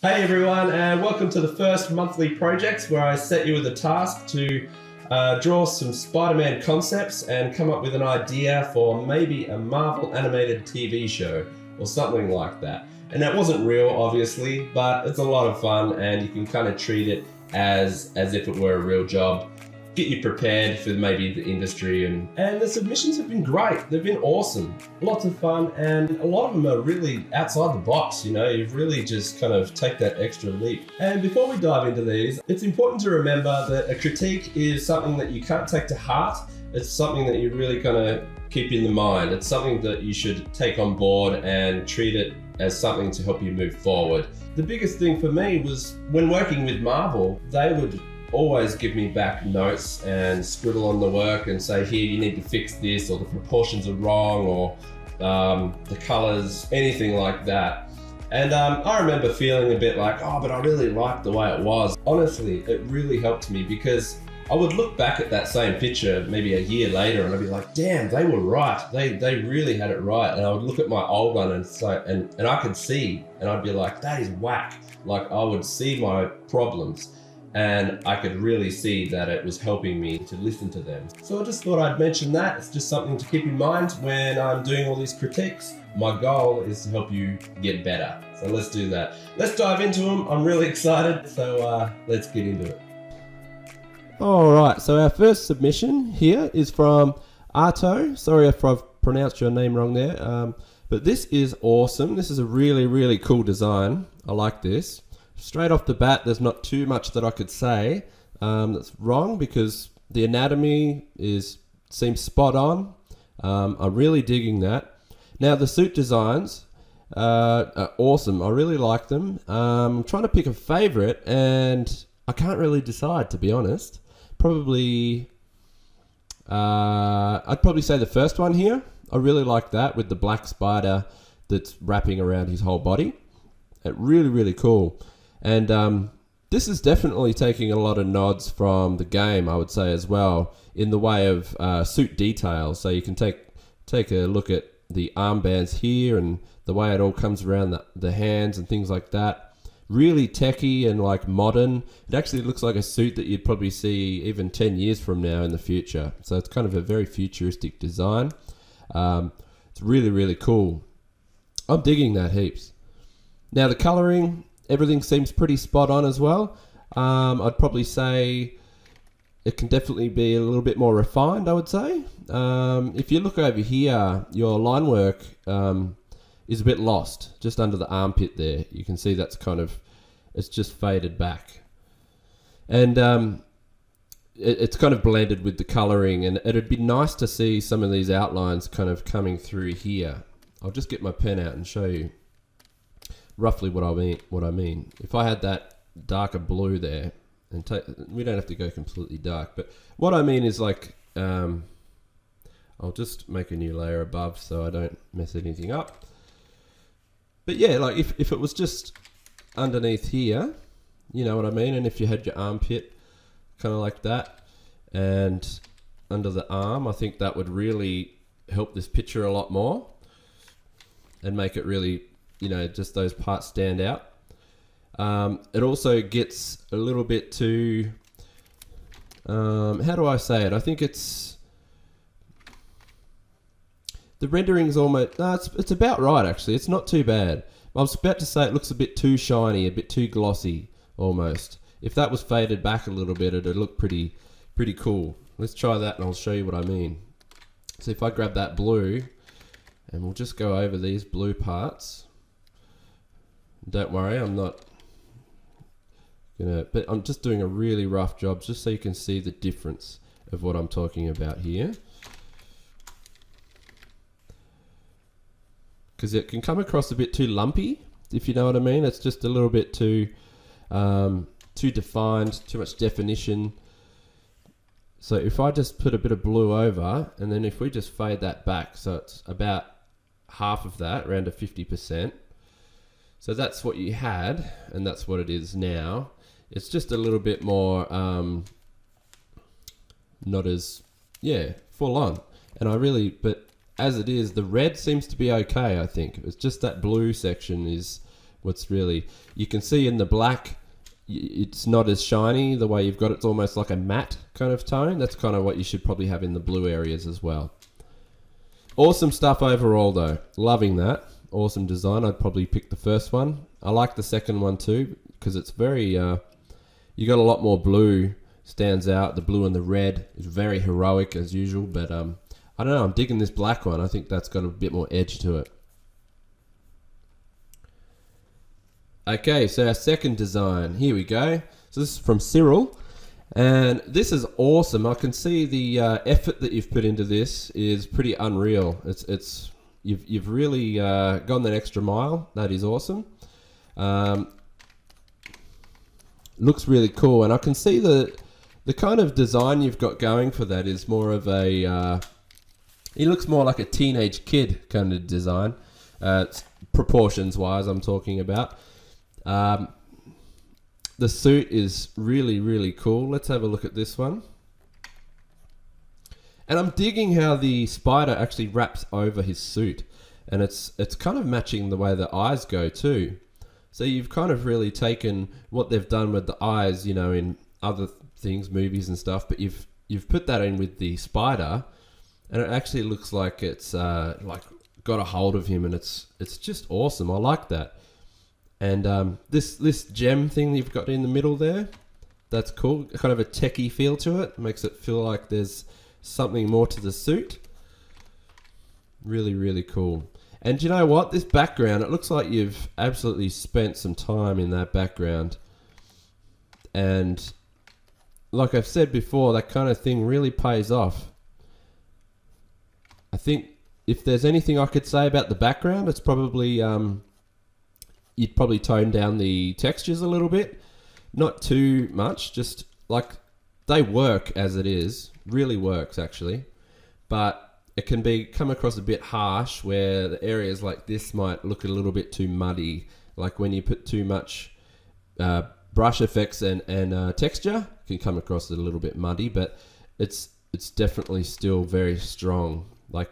Hey everyone, and welcome to the first monthly projects where I set you with a task to draw some Spider-Man concepts and come up with an idea for maybe a Marvel animated TV show or something like that. And that wasn't real, obviously, but it's a lot of fun and you can kind of treat it as if it were a real job. Get you prepared for maybe the industry, and the submissions have been great. They've been awesome, lots of fun, and a lot of them are really outside the box. You know, you've really just kind of take that extra leap. And before we dive into these, it's important to remember that a critique is something that you can't take to heart. It's something that you really kind of keep in the mind. It's something that you should take on board and treat it as something to help you move forward. The biggest thing for me was when working with Marvel, they would always give me back notes and scribble on the work and say, here, you need to fix this, or the proportions are wrong, or the colors, anything like that. And I remember feeling a bit like, oh, but I really liked the way it was. Honestly, it really helped me because I would look back at that same picture maybe a year later and I'd be like, damn, they were right. They really had it right. And I would look at my old one and say, and I could see, and I'd be like, that is whack. Like, I would see my problems. And I could really see that it was helping me to listen to them. So I just thought I'd mention that. It's just something to keep in mind when I'm doing all these critiques. My goal is to help you get better. So let's do that. Let's dive into them. I'm really excited. So let's get into it. All right, so our first submission here is from Arto. Sorry if I've pronounced your name wrong there. But this is awesome. This is a really, really cool design. I like this. Straight off the bat, there's not too much that I could say that's wrong because the anatomy seems spot on. I'm really digging that. Now, the suit designs are awesome. I really like them. I'm trying to pick a favorite, and I can't really decide, to be honest. I'd probably say the first one here. I really like that with the black spider that's wrapping around his whole body. Really, really cool. And this is definitely taking a lot of nods from the game, I would say, as well, in the way of suit details. So you can take a look at the armbands here and the way it all comes around the hands and things like that. Really techy and like modern. It actually looks like a suit that you'd probably see even 10 years from now in the future. So it's kind of a very futuristic design. It's really, really cool. I'm digging that heaps. Now the colouring, everything seems pretty spot on as well. I'd probably say it can definitely be a little bit more refined, I would say. If you look over here, your line work is a bit lost, just under the armpit there. You can see that's it's just faded back. And it's kind of blended with the colouring, and it'd be nice to see some of these outlines kind of coming through here. I'll just get my pen out and show you roughly what I mean. If I had that darker blue there, and we don't have to go completely dark, but what I mean is like, I'll just make a new layer above so I don't mess anything up. But yeah, like if it was just underneath here, you know what I mean? And if you had your armpit kind of like that, and under the arm, I think that would really help this picture a lot more and make it really, you know, just those parts stand out. It also gets a little bit too, how do I say it? I think it's, the rendering's almost, no, it's about right actually. It's not too bad. I was about to say it looks a bit too shiny, a bit too glossy almost. If that was faded back a little bit, it'd look pretty cool. Let's try that and I'll show you what I mean. So if I grab that blue, and we'll just go over these blue parts. Don't worry, I'm not gonna, but I'm just doing a really rough job just so you can see the difference of what I'm talking about here. Because it can come across a bit too lumpy, if you know what I mean. It's just a little bit too defined, too much definition. So if I just put a bit of blue over, and then if we just fade that back, so it's about half of that, around to 50%. So that's what you had, and that's what it is now. It's just a little bit more, not as, full on. And but as it is, the red seems to be okay, I think. It's just that blue section is what's really, you can see in the black, it's not as shiny the way you've got it. It's almost like a matte kind of tone. That's kind of what you should probably have in the blue areas as well. Awesome stuff overall though. Loving that. Awesome design. I'd probably pick the first one. I like the second one too because it's very, you got a lot more blue, stands out. The blue and the red is very heroic as usual, but I don't know, I'm digging this black one. I think that's got a bit more edge to it. Okay, so our second design, here we go. So this is from Cyril, and this is awesome. I can see the effort that you've put into this is pretty unreal. You've really gone that extra mile. That is awesome. Looks really cool, and I can see the kind of design you've got going for that is more of a. He looks more like a teenage kid kind of design, proportions wise. I'm talking about. The suit is really, really cool. Let's have a look at this one. And I'm digging how the spider actually wraps over his suit. And it's kind of matching the way the eyes go too. So you've kind of really taken what they've done with the eyes, you know, in other things, movies and stuff, but you've put that in with the spider, and it actually looks like it's like got a hold of him, and it's just awesome. I like that. And this gem thing you've got in the middle there, that's cool. Kind of a techie feel to it. Makes it feel like there's something more to the suit. Really, really cool. And you know what? This background, it looks like you've absolutely spent some time in that background. And like I've said before, that kind of thing really pays off. I think if there's anything I could say about the background, it's probably... you'd probably tone down the textures a little bit. Not too much, just like they work as it is. Really works actually. But it can come across a bit harsh where the areas like this might look a little bit too muddy. Like when you put too much brush effects and texture, it can come across a little bit muddy, but it's definitely still very strong. Like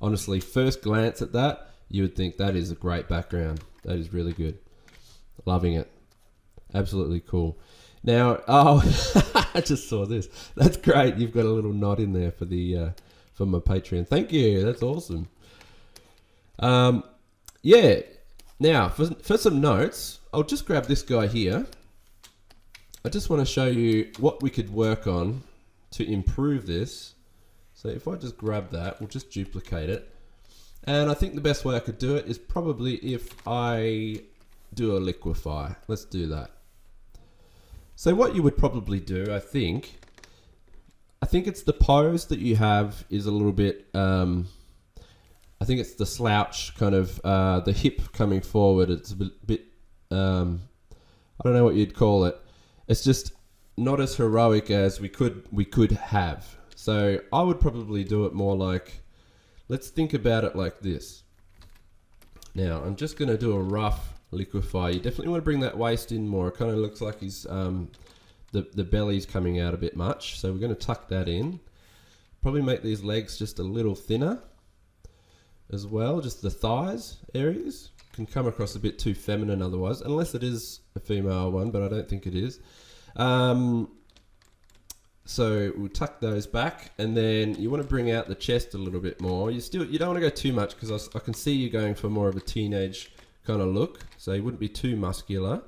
honestly, first glance at that, you would think that is a great background. That is really good. Loving it. Absolutely cool. Now, I just saw this. That's great. You've got a little nod in there for the for my Patreon. Thank you. That's awesome. Yeah. Now, for some notes, I'll just grab this guy here. I just want to show you what we could work on to improve this. So if I just grab that, we'll just duplicate it. And I think the best way I could do it is probably if I do a liquefy. Let's do that. So what you would probably do, I think it's the pose that you have is a little bit, I think it's the slouch kind of, the hip coming forward. It's a bit, I don't know what you'd call it. It's just not as heroic as we could have. So I would probably do it more like, let's think about it like this. Now, I'm just going to do a rough liquefy. You definitely want to bring that waist in more. It kind of looks like he's, the belly's coming out a bit much. So we're going to tuck that in. Probably make these legs just a little thinner as well. Just the thighs areas can come across a bit too feminine otherwise, unless it is a female one, but I don't think it is. So we'll tuck those back, and then you want to bring out the chest a little bit more. You don't want to go too much because I can see you going for more of a teenage kind of look. So you wouldn't be too muscular.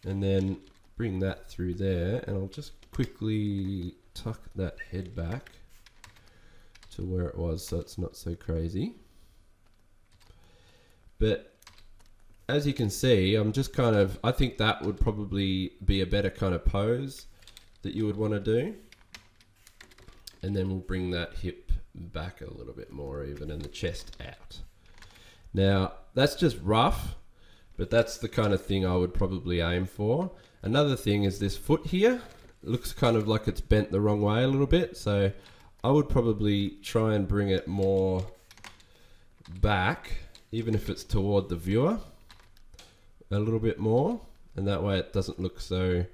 And then bring that through there, and I'll just quickly tuck that head back to where it was so it's not so crazy. But as you can see, I'm just kind of, I think that would probably be a better kind of pose that you would want to do. And then we'll bring that hip back a little bit more even, and the chest out. Now, that's just rough, but that's the kind of thing I would probably aim for. Another thing is this foot here. It looks kind of like it's bent the wrong way a little bit, so I would probably try and bring it more back, even if it's toward the viewer, a little bit more, and that way it doesn't look so,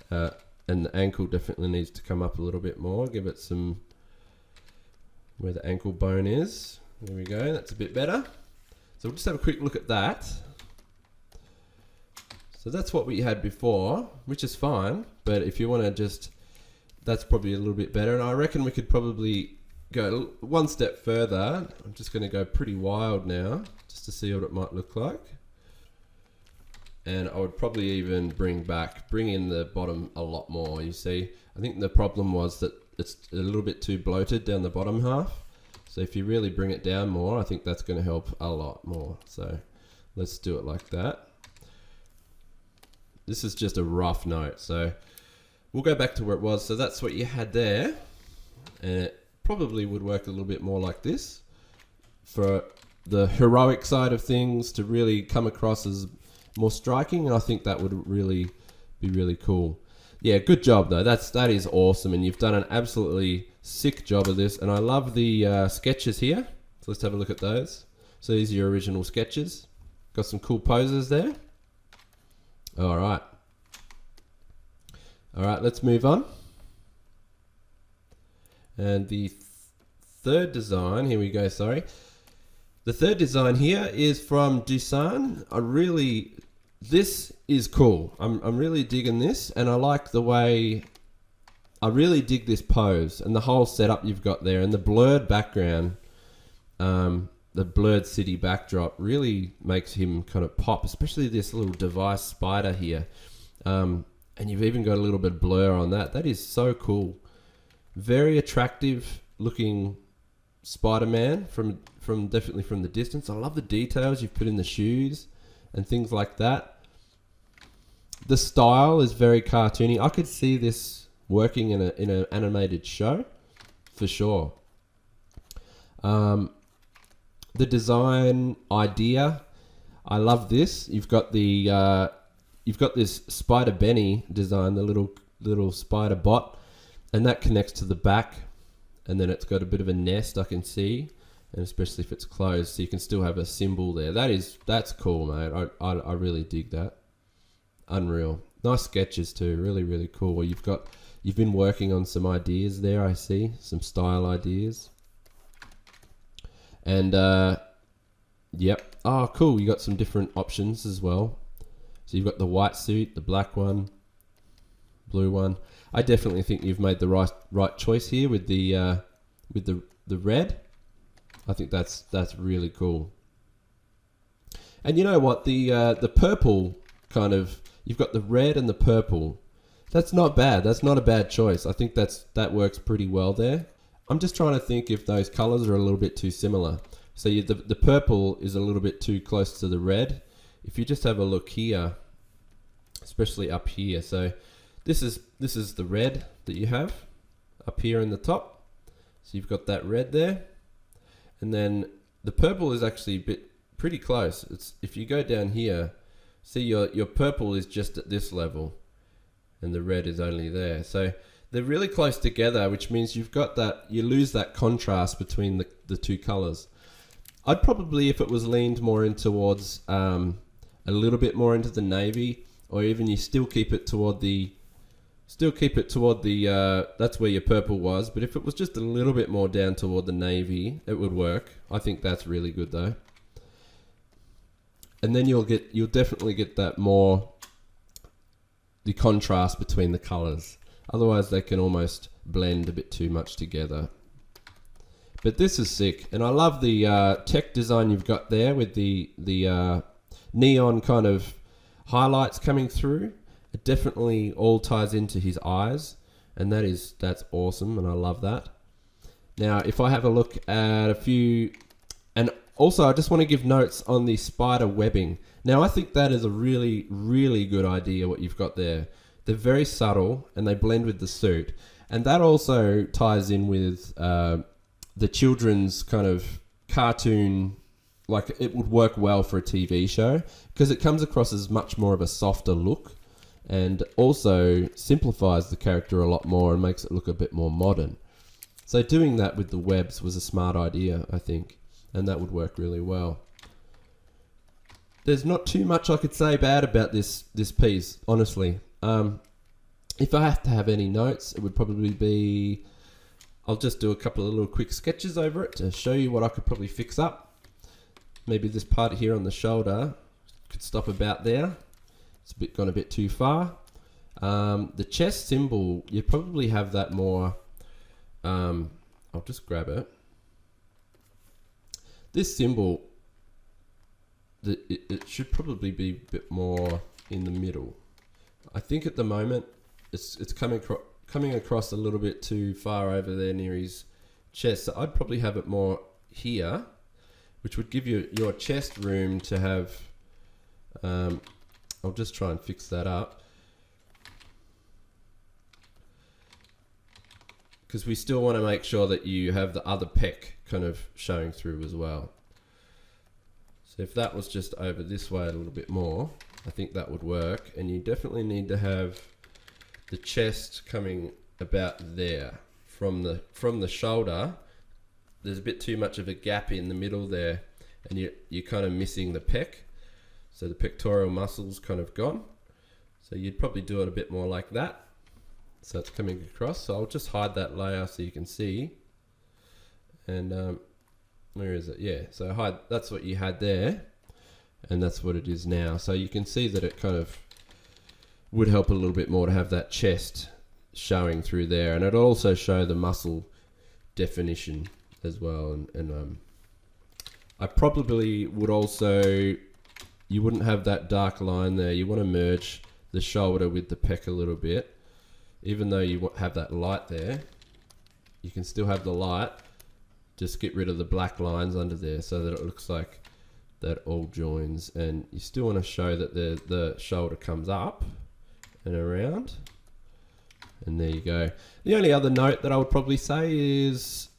and the ankle definitely needs to come up a little bit more. Give it some, where the ankle bone is. There we go, that's a bit better. So we'll just have a quick look at that. So that's what we had before, which is fine. But if you want to just, that's probably a little bit better. And I reckon we could probably go one step further. I'm just going to go pretty wild now, just to see what it might look like. And I would probably even bring in the bottom a lot more. You see, I think the problem was that it's a little bit too bloated down the bottom half. So if you really bring it down more, I think that's going to help a lot more. So let's do it like that. This is just a rough note. So we'll go back to where it was. So that's what you had there. And it probably would work a little bit more like this for the heroic side of things to really come across as more striking. And I think that would really be really cool. Yeah, good job though. That is awesome, and you've done an absolutely sick job of this. And I love the sketches here. So let's have a look at those. So these are your original sketches. Got some cool poses there. All right. All right, let's move on. And the third design, here we go, sorry. The third design here is from Dusan. This is cool. I'm really digging this, and I like the way, I really dig this pose and the whole setup you've got there, and the blurred background, the blurred city backdrop really makes him kind of pop, especially this little device spider here. And you've even got a little bit of blur on that. That is so cool. Very attractive looking Spider-Man definitely from the distance. I love the details you've put in the shoes and things like that. The style is very cartoony. I could see this working in an animated show for sure. The design idea, I love this. You've got this Spider Benny design, the little spider bot, and that connects to the back, and then it's got a bit of a nest I can see, and especially if it's closed, so you can still have a symbol there. That's cool, mate. I really dig that. Unreal. Nice sketches too. Really, really cool. You've been working on some ideas there, I see. Some style ideas. And yep. Oh, cool. You got some different options as well. So you've got the white suit, the black one, blue one. I definitely think you've made the right choice here with the red. I think that's really cool. And you know what? The purple kind of, you've got the red and the purple. That's not bad. That's not a bad choice. I think that works pretty well there. I'm just trying to think if those colors are a little bit too similar. So the purple is a little bit too close to the red. If you just have a look here, especially up here. So this is the red that you have up here in the top. So you've got that red there. And then the purple is actually pretty close. If you go down here, see your purple is just at this level and the red is only there. So they're really close together, which means you've got that, you lose that contrast between the two colors. I'd probably, if it was leaned more in towards a little bit more into the navy, or even you still keep it toward the that's where your purple was, but if it was just a little bit more down toward the navy, it would work. I think that's really good though. And then you'll definitely get that more, the contrast between the colors. Otherwise they can almost blend a bit too much together. But this is sick, and I love the tech design you've got there with the neon kind of highlights coming through. It definitely all ties into his eyes, and that's awesome, and I love that. Now, if I have a look at a few, and also I just want to give notes on the spider webbing. Now, I think that is a really, really good idea what you've got there. They're very subtle, and they blend with the suit, and that also ties in with the children's kind of cartoon. Like, it would work well for a TV show because it comes across as much more of a softer look, and also simplifies the character a lot more and makes it look a bit more modern. So doing that with the webs was a smart idea, I think, and that would work really well. There's not too much I could say bad about this piece, honestly. If I have to have any notes, it would probably be, I'll just do a couple of little quick sketches over it to show you what I could probably fix up. maybe this part here on the shoulder could stop about there. It's gone a bit too far. The chest symbol, you probably have that more, I'll just grab it. This symbol, it should probably be a bit more in the middle. I think at the moment it's coming across a little bit too far over there near his chest. So I'd probably have it more here, which would give you your chest room to have, I'll just try and fix that up. Because we still want to make sure that you have the other pec kind of showing through as well. So if that was just over this way a little bit more, I think that would work. And you definitely need to have the chest coming about there. From the shoulder, there's a bit too much of a gap in the middle there, and you're kind of missing the pec. So the pectoral muscle's kind of gone. So you'd probably do it a bit more like that. So it's coming across. So I'll just hide that layer so you can see. And where is it? Yeah, so hide, that's what you had there, and that's what it is now. So you can see that it kind of would help a little bit more to have that chest showing through there, and it'll also show the muscle definition as well. And I probably would also, you wouldn't have that dark line there. You want to merge the shoulder with the pec a little bit. Even though you have that light there, you can still have the light. Just get rid of the black lines under there so that it looks like that all joins, and you still want to show that the shoulder comes up and around. And there you go. The only other note that I would probably say is,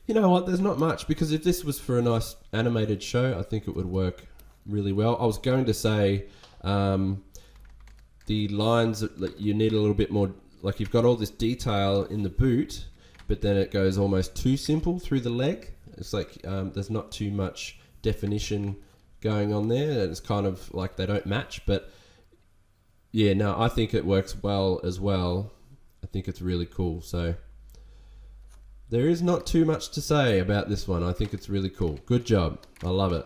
you know what, there's not much, because if this was for a nice animated show, I think it would work really well. I was going to say the lines that you need a little bit more, like you've got all this detail in the boot, but then it goes almost too simple through the leg. It's like there's not too much definition going on there, and it's kind of like they don't match. But yeah, no, I think it works well as well. I think it's really cool. So there is not too much to say about this one. I think it's really cool. Good job. I love it.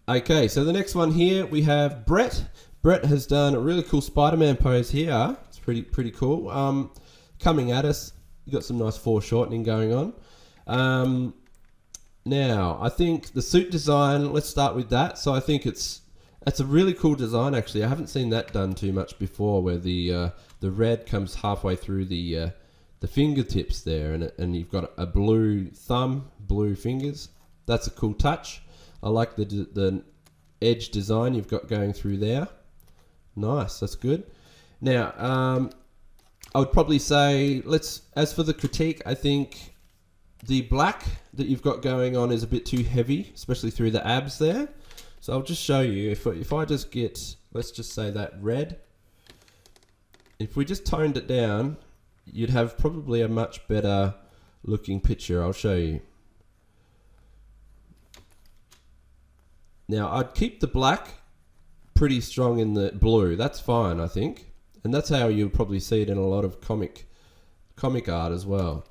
Okay, so the next one here we have Brett. Brett has done a really cool Spider-Man pose here. It's pretty cool. Coming at us, you got some nice foreshortening going on. Now, I think the suit design, let's start with that. So I think it's a really cool design, actually. I haven't seen that done too much before, where the red comes halfway through the fingertips there, and you've got a blue thumb, blue fingers. That's a cool touch. I like the edge design you've got going through there. Nice, that's good. Now, I would probably say, as for the critique, I think the black that you've got going on is a bit too heavy, especially through the abs there. So I'll just show you, if I just get, let's just say that red, if we just toned it down, you'd have probably a much better looking picture. I'll show you. Now, I'd keep the black pretty strong in the blue. That's fine, I think. And that's how you'll probably see it in a lot of comic art as well.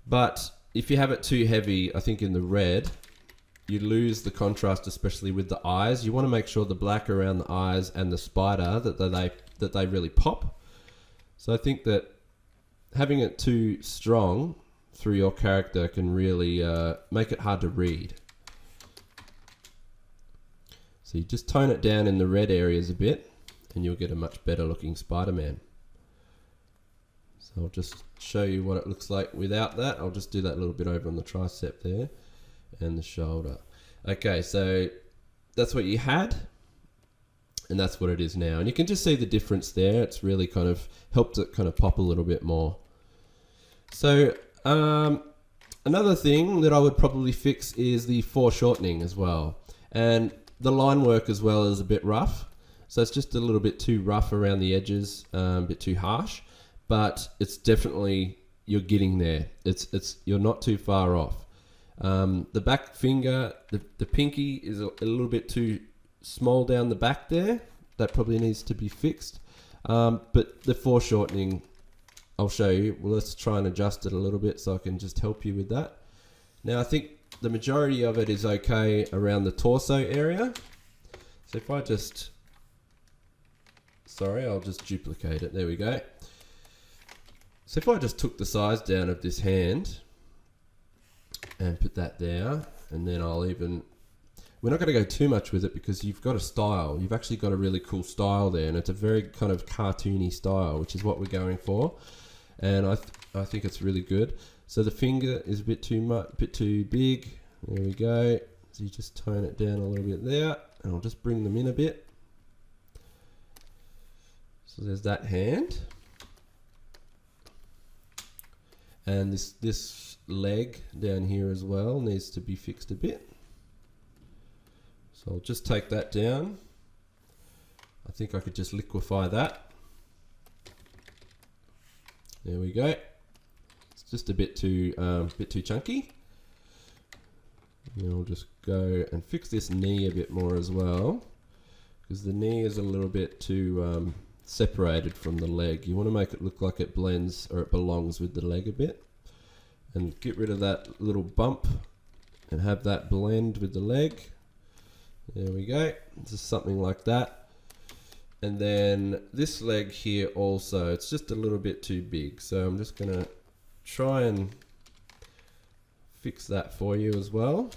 But if you have it too heavy, I think in the red, you lose the contrast, especially with the eyes. You want to make sure the black around the eyes and the spider, that they really pop. So I think that having it too strong through your character can really make it hard to read. So you just tone it down in the red areas a bit, and you'll get a much better looking Spider-Man. So I'll just show you what it looks like without that. I'll just do that a little bit over on the tricep there and the shoulder. Okay, so that's what you had, and that's what it is now. And you can just see the difference there. It's really kind of helped it kind of pop a little bit more. So another thing that I would probably fix is the foreshortening as well. And the line work as well is a bit rough. So it's just a little bit too rough around the edges, a bit too harsh, but it's definitely, you're getting there. You're not too far off. The back finger, the pinky is a little bit too small down the back there. That probably needs to be fixed. But the foreshortening, I'll show you. Well, let's try and adjust it a little bit so I can just help you with that. Now, I think the majority of it is okay around the torso area. So if I just, sorry, I'll just duplicate it. There we go. So if I just took the size down of this hand and put that there, and then I'll even, we're not going to go too much with it because you've got a style. You've actually got a really cool style there, and it's a very kind of cartoony style, which is what we're going for. And I think it's really good. So the finger is a bit too big. There we go. So you just tone it down a little bit there, and I'll just bring them in a bit. So there's that hand. And this leg down here as well needs to be fixed a bit. So I'll just take that down. I think I could just liquefy that. There we go. It's just a bit too chunky. And I'll just go and fix this knee a bit more as well, because the knee is a little bit too separated from the leg. You want to make it look like it blends or it belongs with the leg a bit, and get rid of that little bump and have that blend with the leg. There we go. Just something like that. And then this leg here also, it's just a little bit too big, so I'm just gonna try and fix that for you as well.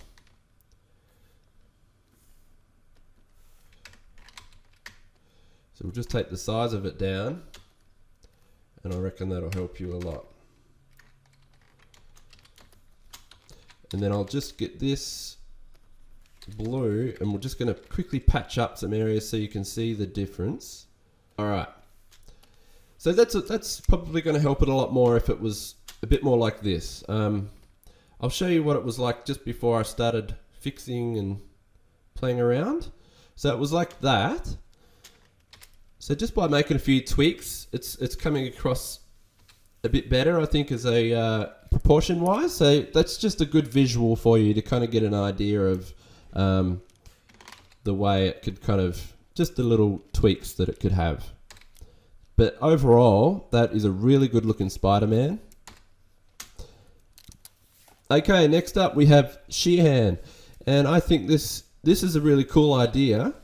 So we'll just take the size of it down, and I reckon that'll help you a lot. And then I'll just get this blue, and we're just going to quickly patch up some areas so you can see the difference. All right. So that's probably going to help it a lot more if it was a bit more like this. I'll show you what it was like just before I started fixing and playing around. So it was like that. So just by making a few tweaks, it's coming across a bit better, I think, as a proportion wise. So that's just a good visual for you to kind of get an idea of the way it could kind of, just the little tweaks that it could have. But overall, that is a really good looking Spider-Man. Okay, next up we have Sheehan, and I think this is a really cool idea.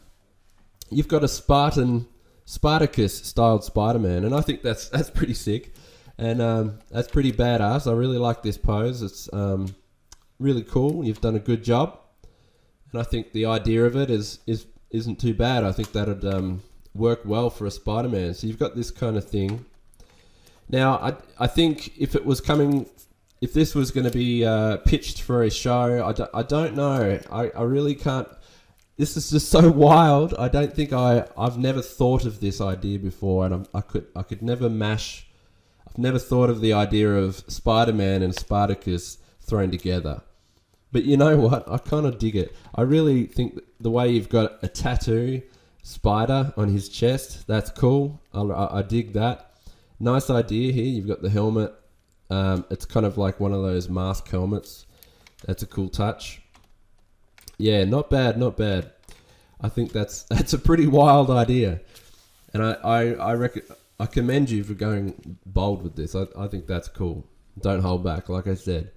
You've got a Spartacus styled Spider-Man, and I think that's pretty sick, and that's pretty badass. I really like this pose. It's really cool. You've done a good job, and I think the idea of it isn't too bad. I think that'd work well for a Spider-Man. So you've got this kind of thing. Now, I think if this was going to be pitched for a show, I don't know. I really can't. This is just so wild. I don't think I've never thought of this idea before, and I could never mash. I've never thought of the idea of Spider-Man and Spartacus thrown together. But you know what? I kind of dig it. I really think the way you've got a tattoo spider on his chest, that's cool. I dig that. Nice idea here. You've got the helmet. It's kind of like one of those mask helmets. That's a cool touch. Yeah, not bad, not bad. I think that's a pretty wild idea, and I reckon I commend you for going bold with this. I think that's cool. Don't hold back, like I said.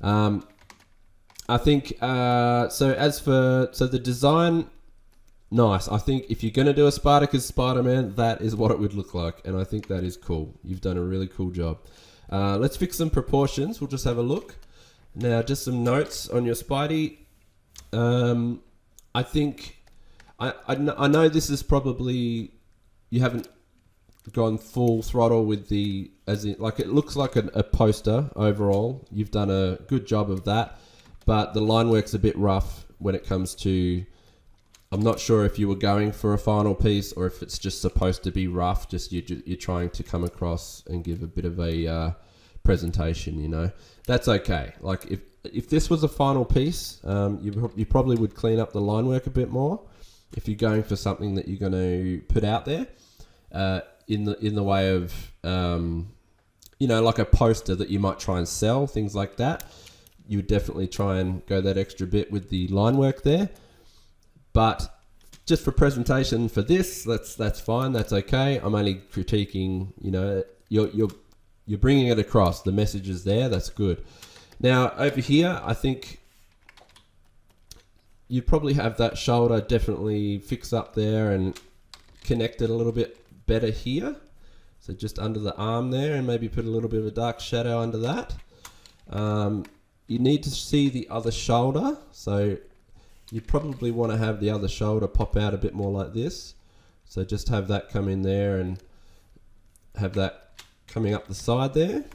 I think so the design, nice. I think if you're gonna do a Spartacus Spider-Man, that is what it would look like, and I think that is cool. You've done a really cool job. Let's fix some proportions. We'll just have a look. Now, just some notes on your Spidey. I think I know this is probably, you haven't gone full throttle with the, as in, like, it looks like a poster overall. You've done a good job of that, but the line work's a bit rough when it comes to, I'm not sure if you were going for a final piece or if it's just supposed to be rough, just you're trying to come across and give a bit of a presentation, you know. That's okay. Like, if this was a final piece, you probably would clean up the line work a bit more if you're going for something that you're going to put out there in the way of, you know, like a poster that you might try and sell, things like that. You would definitely try and go that extra bit with the line work there. But just for presentation for this, that's fine. That's okay. I'm only critiquing, you know, you're bringing it across. The message is there. That's good. Now over here, I think you'd probably have that shoulder definitely fix up there and connect it a little bit better here. So just under the arm there, and maybe put a little bit of a dark shadow under that. You need to see the other shoulder, so you probably want to have the other shoulder pop out a bit more like this. So just have that come in there and have that coming up the side there,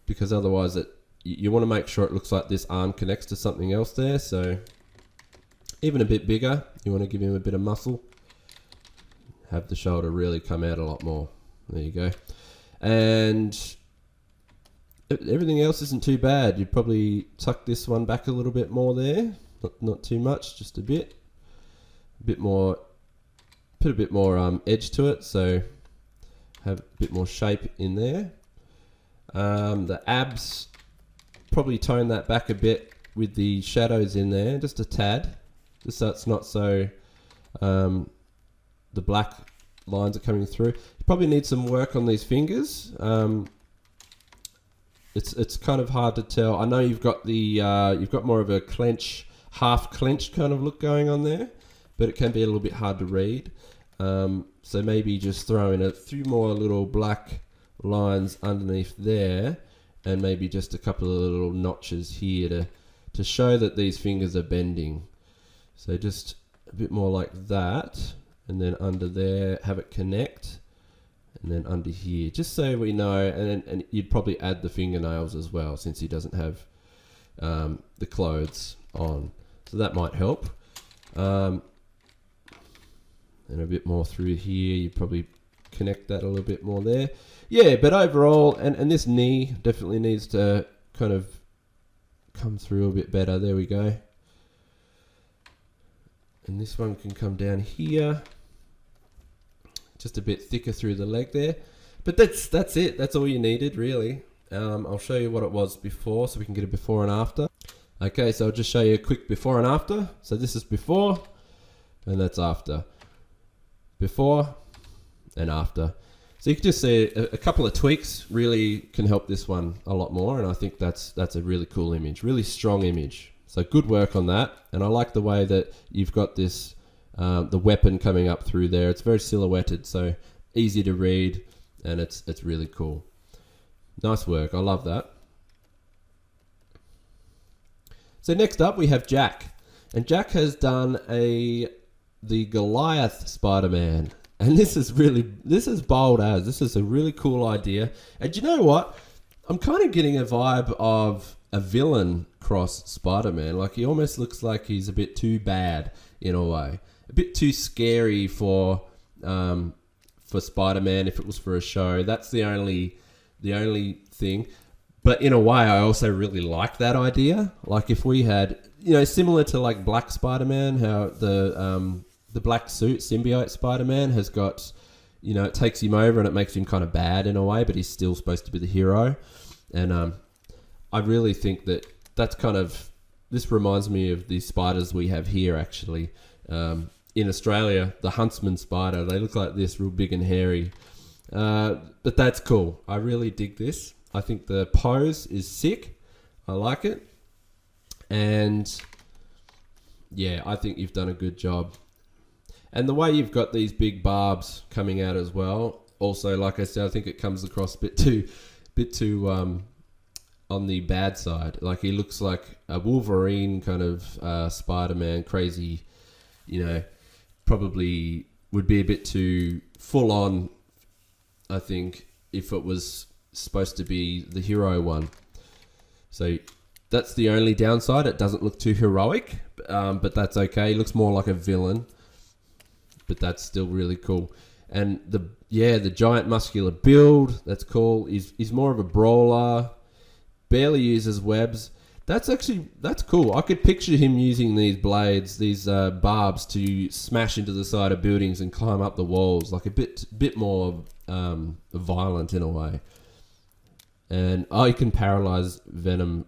because otherwise you want to make sure it looks like this arm connects to something else there. So even a bit bigger, you want to give him a bit of muscle. Have the shoulder really come out a lot more. There you go. And everything else isn't too bad. You'd probably tuck this one back a little bit more there. Not too much, just a bit. A bit more, put a bit more edge to it, so have a bit more shape in there. The abs, probably tone that back a bit with the shadows in there, just a tad, just so it's not so the black lines are coming through. You probably need some work on these fingers. It's kind of hard to tell. I know you've got the you've got more of a half clenched kind of look going on there, but it can be a little bit hard to read. So maybe just throw in a few more little black lines underneath there, and maybe just a couple of little notches here to show that these fingers are bending. So just a bit more like that, and then under there have it connect, and then under here, just so we know. And you'd probably add the fingernails as well, since he doesn't have the clothes on, so that might help. And a bit more through here, you probably connect that a little bit more there. Yeah, but overall, and this knee definitely needs to kind of come through a bit better. There we go. And this one can come down here, just a bit thicker through the leg there. But that's it. That's all you needed, really. I'll show you what it was before, so we can get a before and after. Okay, so I'll just show you a quick before and after. So this is before, and that's after. Before and after. So you can just see a couple of tweaks really can help this one a lot more, and I think that's a really cool image, really strong image. So good work on that, and I like the way that you've got this, the weapon coming up through there. It's very silhouetted, so easy to read, and it's really cool. Nice work, I love that. So next up we have Jack, and Jack has done the Goliath Spider-Man. And this is bold as. This is a really cool idea. And you know what? I'm kind of getting a vibe of a villain cross Spider-Man. Like, he almost looks like he's a bit too bad in a way. A bit too scary for Spider-Man if it was for a show. That's the only thing. But in a way, I also really like that idea. Like, if we had, similar to like Black Spider-Man, how the black suit, symbiote Spider-Man, has got, it takes him over and it makes him kind of bad in a way, but he's still supposed to be the hero. And I really think that's kind of, this reminds me of the spiders we have here, actually. In Australia, the Huntsman Spider, they look like this, real big and hairy. But that's cool. I really dig this. I think the pose is sick. I like it. And yeah, I think you've done a good job. And the way you've got these big barbs coming out as well. Also, like I said, I think it comes across a bit too on the bad side. Like, he looks like a Wolverine kind of Spider-Man, crazy, probably would be a bit too full on, I think, if it was supposed to be the hero one. So that's the only downside. It doesn't look too heroic, but that's okay. He looks more like a villain. But that's still really cool. And the giant muscular build, that's cool. He's more of a brawler, barely uses webs. That's cool. I could picture him using these blades, these barbs, to smash into the side of buildings and climb up the walls, like a bit more violent in a way. And he can paralyze venom,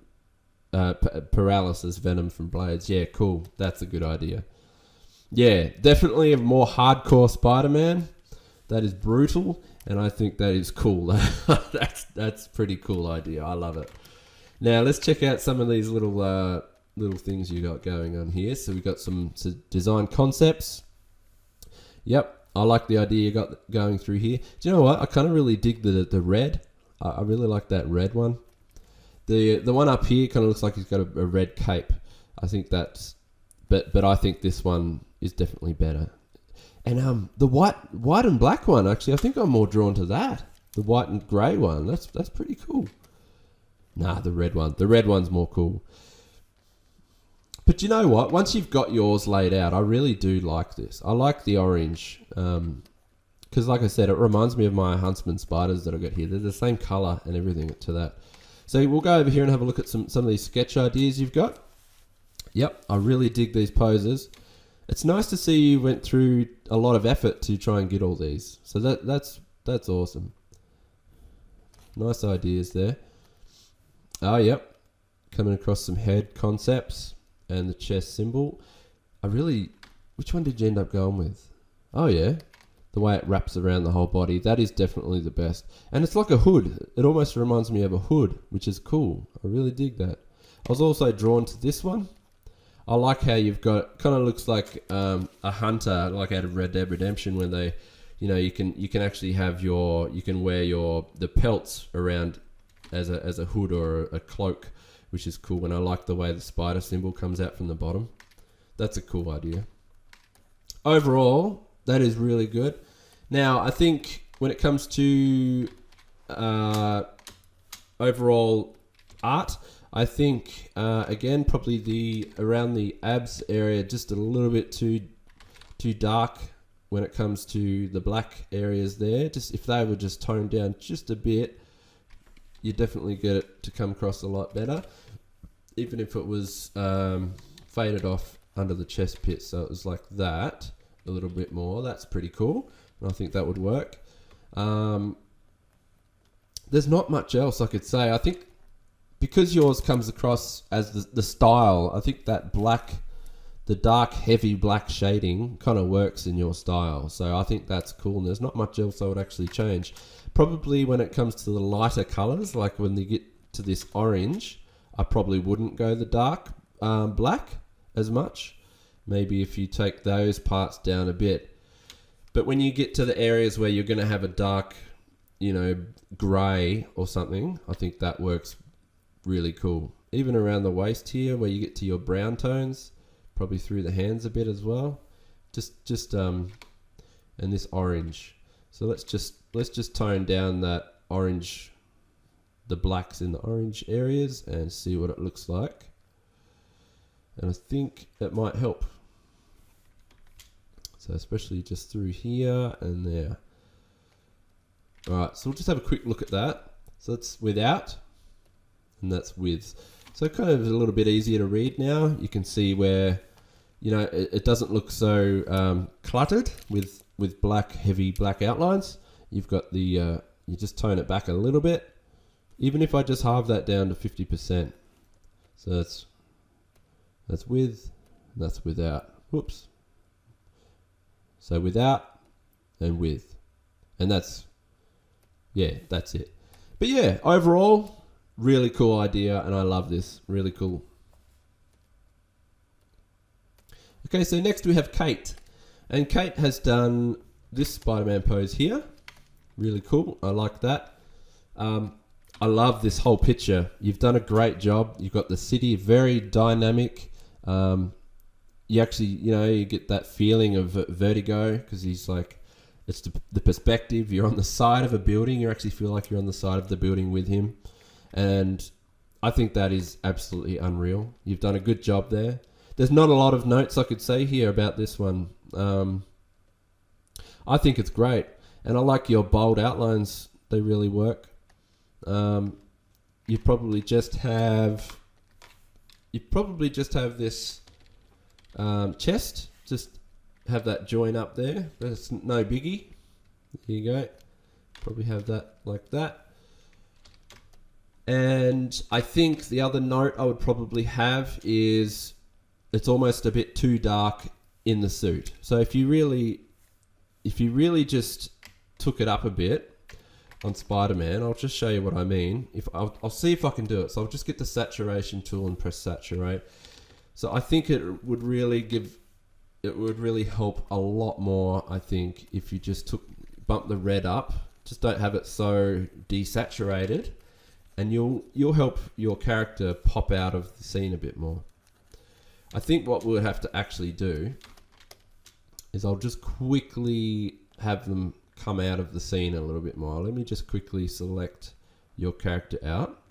paralysis venom from blades. Yeah, cool. That's a good idea. Yeah, definitely a more hardcore Spider-Man. That is brutal, and I think that is cool. That's pretty cool idea. I love it. Now let's check out some of these little little things you got going on here. So we got some design concepts. Yep, I like the idea you got going through here. Do you know what? I kind of really dig the red. I really like that red one. The one up here kind of looks like he's got a red cape. I think that's, but I think this one is definitely better. And the white and black one, actually, I think I'm more drawn to that. The white and grey one. That's pretty cool. Nah, the red one. The red one's more cool. But you know what? Once you've got yours laid out, I really do like this. I like the orange. Because like I said, it reminds me of my Huntsman Spiders that I got here. They're the same colour and everything to that. So we'll go over here and have a look at some of these sketch ideas you've got. Yep, I really dig these poses. It's nice to see you went through a lot of effort to try and get all these. So that's awesome. Nice ideas there. Oh, yep. Coming across some head concepts and the chest symbol. Which one did you end up going with? Oh, yeah. The way it wraps around the whole body. That is definitely the best. And it's like a hood. It almost reminds me of a hood, which is cool. I really dig that. I was also drawn to this one. I like how you've got, kind of looks like a hunter, like out of Red Dead Redemption, when they, you can actually have you can wear the pelts around as a hood or a cloak, which is cool. And I like the way the spider symbol comes out from the bottom. That's a cool idea. Overall, that is really good. Now, I think when it comes to overall art, I think, again, probably around the abs area, just a little bit too dark when it comes to the black areas there. Just if they were just toned down just a bit, you definitely get it to come across a lot better. Even if it was faded off under the chest pit, so it was like that, a little bit more. That's pretty cool, and I think that would work. There's not much else I could say. I think because yours comes across as the style, I think that black, the dark, heavy black shading kind of works in your style. So I think that's cool. And there's not much else I would actually change. Probably when it comes to the lighter colors, like when you get to this orange, I probably wouldn't go the dark black as much. Maybe if you take those parts down a bit. But when you get to the areas where you're going to have a dark, grey or something, I think that works really cool. Even around the waist here, where you get to your brown tones, probably through the hands a bit as well. And this orange. So let's just tone down that orange, the blacks in the orange areas, and see what it looks like. And I think it might help. So especially just through here and there. All right, so we'll just have a quick look at that. So that's without. And that's with. So kind of a little bit easier to read now. You can see where, it doesn't look so cluttered with black, heavy black outlines. You've got you just tone it back a little bit. Even if I just halve that down to 50%. So that's with, that's without. Whoops. So without and with. And that's it. But yeah, overall, really cool idea, and I love this. Really cool. Okay, so next we have Kate. And Kate has done this Spider-Man pose here. Really cool. I like that. I love this whole picture. You've done a great job. You've got the city very dynamic. You actually, you get that feeling of vertigo because he's like, it's the perspective. You're on the side of a building. You actually feel like you're on the side of the building with him. And I think that is absolutely unreal. You've done a good job there. There's not a lot of notes I could say here about this one. I think it's great. And I like your bold outlines. They really work. You probably just have this chest. Just have that join up there. That's no biggie. There you go. Probably have that like that. And I think the other note I would probably have is it's almost a bit too dark in the suit. So if you really just took it up a bit on Spider-Man, I'll just show you what I mean. I'll see if I can do it. So I'll just get the saturation tool and press saturate. So I think it would really help a lot more, I think, if you just bump the red up. Just don't have it so desaturated, and you'll help your character pop out of the scene a bit more. I think what we'll have to actually do is I'll just quickly have them come out of the scene a little bit more. Let me just quickly select your character out,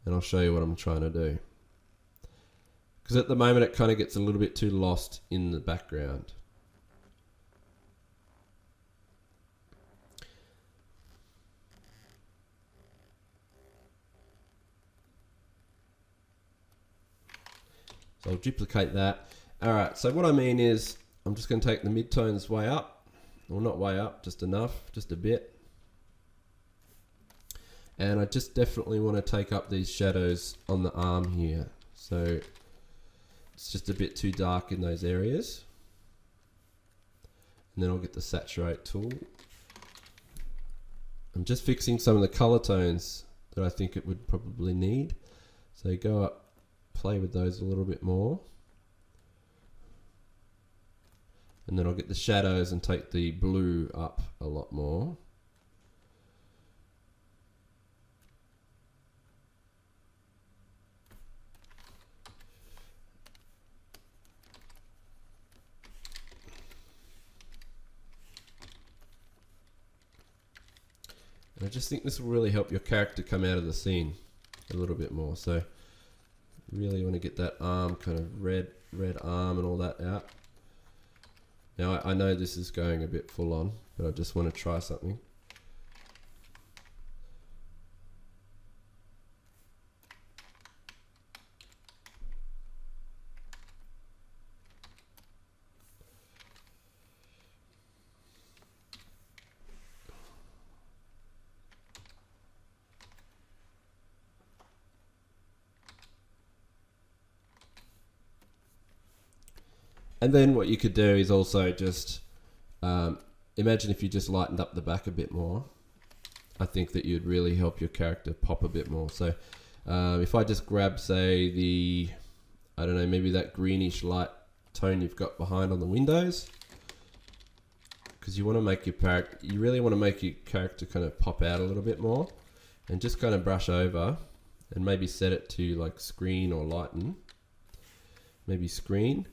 and I'll show you what I'm trying to do. Because at the moment it kind of gets a little bit too lost in the background. So I'll duplicate that. Alright, so what I mean is I'm just going to take the midtones way up. Well, not way up, just enough, just a bit. And I just definitely want to take up these shadows on the arm here. So it's just a bit too dark in those areas. And then I'll get the saturate tool. I'm just fixing some of the color tones that I think it would probably need. So go up, play with those a little bit more. And then I'll get the shadows and take the blue up a lot more. And I just think this will really help your character come out of the scene a little bit more. So really want to get that arm, kind of red arm and all that out. Now I know this is going a bit full on, but I just want to try something. And then what you could do is also just imagine if you just lightened up the back a bit more. I think that you'd really help your character pop a bit more. So if I just grab, say, I don't know, maybe that greenish light tone you've got behind on the windows, because you want to make you really want to make your character kind of pop out a little bit more, and just kind of brush over and maybe set it to like screen or lighten. Maybe screen.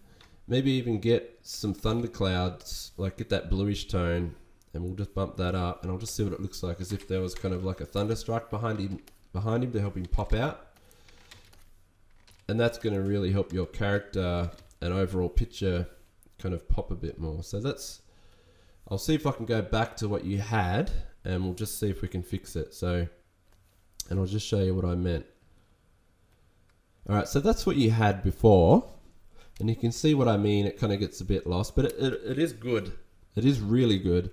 Maybe even get some thunderclouds, like get that bluish tone, and we'll just bump that up, and I'll just see what it looks like, as if there was kind of like a thunderstruck behind him to help him pop out. And that's going to really help your character and overall picture kind of pop a bit more. So I'll see if I can go back to what you had, and we'll just see if we can fix it. So, and I'll just show you what I meant. All right, so that's what you had before. And you can see what I mean. It kind of gets a bit lost, but it is good. It is really good.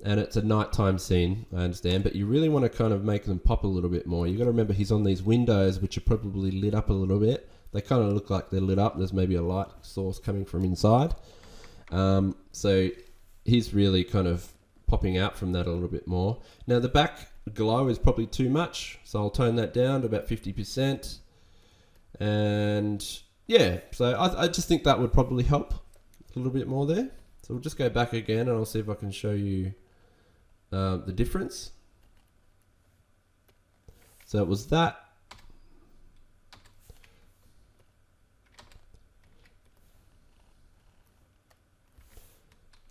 And it's a nighttime scene, I understand, but you really want to kind of make them pop a little bit more. You got to remember he's on these windows, which are probably lit up a little bit. They kind of look like they're lit up. There's maybe a light source coming from inside. So he's really kind of popping out from that a little bit more. Now the back glow is probably too much, so I'll tone that down to about 50%. And yeah, so I just think that would probably help a little bit more there. So we'll just go back again, and I'll see if I can show you the difference. So it was that.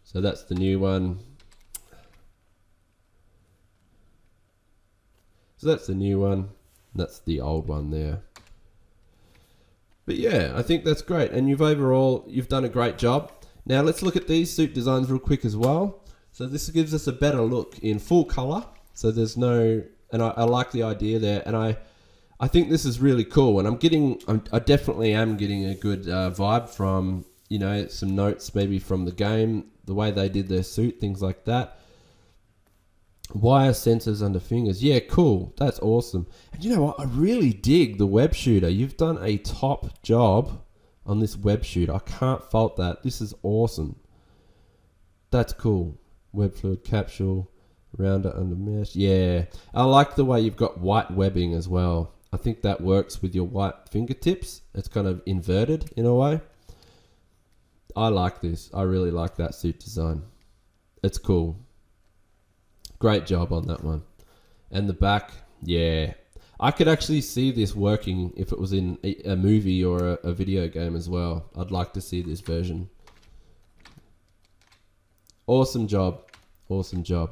So that's the new one. So that's the new one. That's the old one there. But yeah, I think that's great. And you've done a great job. Now let's look at these suit designs real quick as well. So this gives us a better look in full color. So there's no, and I like the idea there. And I think this is really cool. And I definitely am getting a good vibe from, you know, some notes maybe from the game, the way they did their suit, things like that. Wire sensors under fingers. Yeah, cool. That's awesome. And you know what? I really dig the web shooter. You've done a top job on this web shooter. I can't fault that. This is awesome. That's cool. Web fluid capsule, rounder under mesh. Yeah. I like the way you've got white webbing as well. I think that works with your white fingertips. It's kind of inverted in a way. I like this. I really like that suit design. It's cool. Great job on that one. And the back, yeah. I could actually see this working if it was in a movie or a video game as well. I'd like to see this version. Awesome job. Awesome job.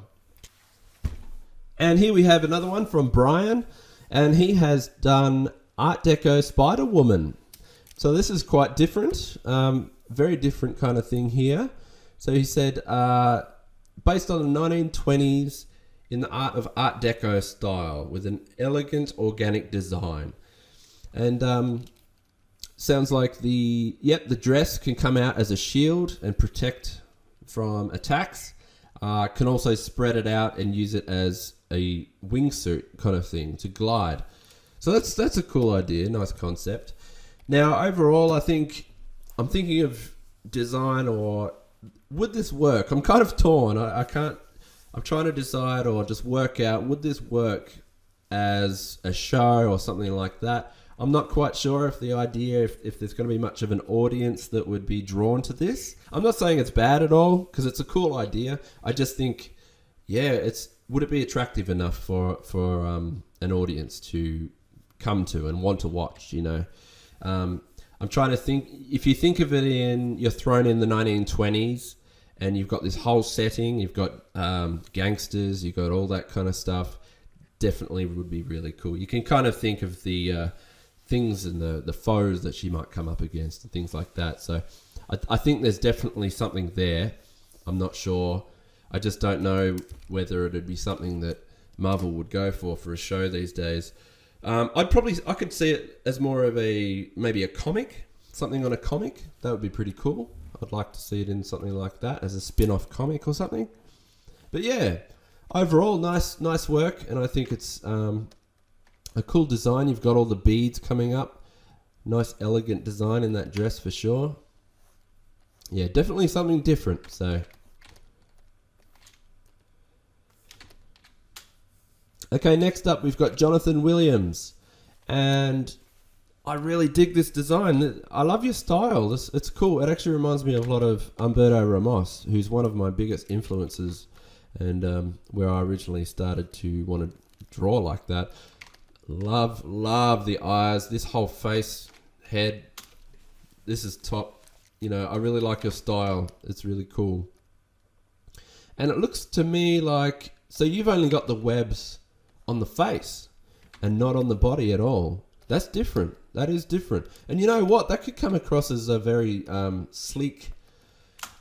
And here we have another one from Brian. And he has done Art Deco Spider-Woman. So this is quite different. Very different kind of thing here. So he said, based on the 1920s in the art of Art Deco style with an elegant organic design. And sounds like the dress can come out as a shield and protect from attacks. Can also spread it out and use it as a wingsuit kind of thing to glide. So that's a cool idea, nice concept. Now overall, I'm thinking of design, or would this work? I'm kind of torn. I'm trying to decide or just work out, would this work as a show or something like that? I'm not quite sure if the idea, if there's going to be much of an audience that would be drawn to this. I'm not saying it's bad at all, because it's a cool idea. I just think, would it be attractive enough for an audience to come to and want to watch, you know? I'm trying to think, if you think of it you're thrown in the 1920s, and you've got this whole setting, you've got gangsters, you've got all that kind of stuff, definitely would be really cool. You can kind of think of the things and the foes that she might come up against and things like that. So I think there's definitely something there. I'm not sure. I just don't know whether it'd be something that Marvel would go for a show these days. I could see it as more of maybe a comic, something on a comic. That would be pretty cool. I'd like to see it in something like that as a spin-off comic or something. But yeah, overall, nice work, and I think it's a cool design. You've got all the beads coming up. Nice, elegant design in that dress for sure. Yeah, definitely something different. So, okay, next up we've got Jonathan Williams, and I really dig this design. I love your style. It's cool. It actually reminds me of a lot of Humberto Ramos, who's one of my biggest influences, and where I originally started to want to draw like that. Love the eyes, this whole face, head. This is top. You know, I really like your style. It's really cool. And it looks to me like, so you've only got the webs on the face and not on the body at all. That's different. That is different. And you know what? That could come across as a very sleek,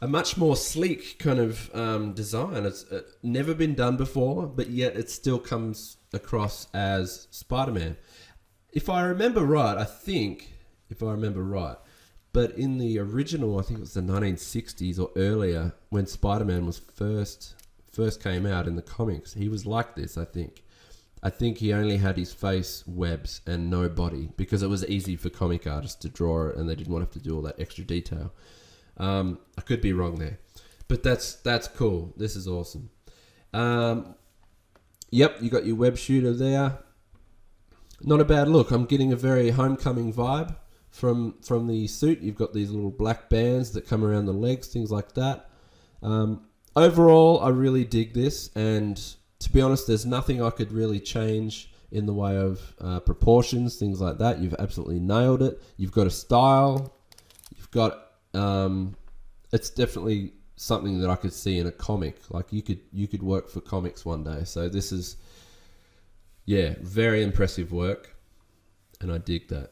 a much more sleek kind of design. It's never been done before, but yet it still comes across as Spider-Man. If I remember right, but in the original, I think it was the 1960s or earlier, when Spider-Man was first came out in the comics, he was like this, I think. I think he only had his face webs and no body, because it was easy for comic artists to draw it and they didn't want to have to do all that extra detail. I could be wrong there, but that's cool. This is awesome. Yep, you got your web shooter there. Not a bad look. I'm getting a very Homecoming vibe from the suit. You've got these little black bands that come around the legs, things like that. Overall, I really dig this, and to be honest, there's nothing I could really change in the way of proportions, things like that. You've absolutely nailed it. You've got a style. You've got... it's definitely something that I could see in a comic. Like you could work for comics one day. So this is, yeah, very impressive work, and I dig that.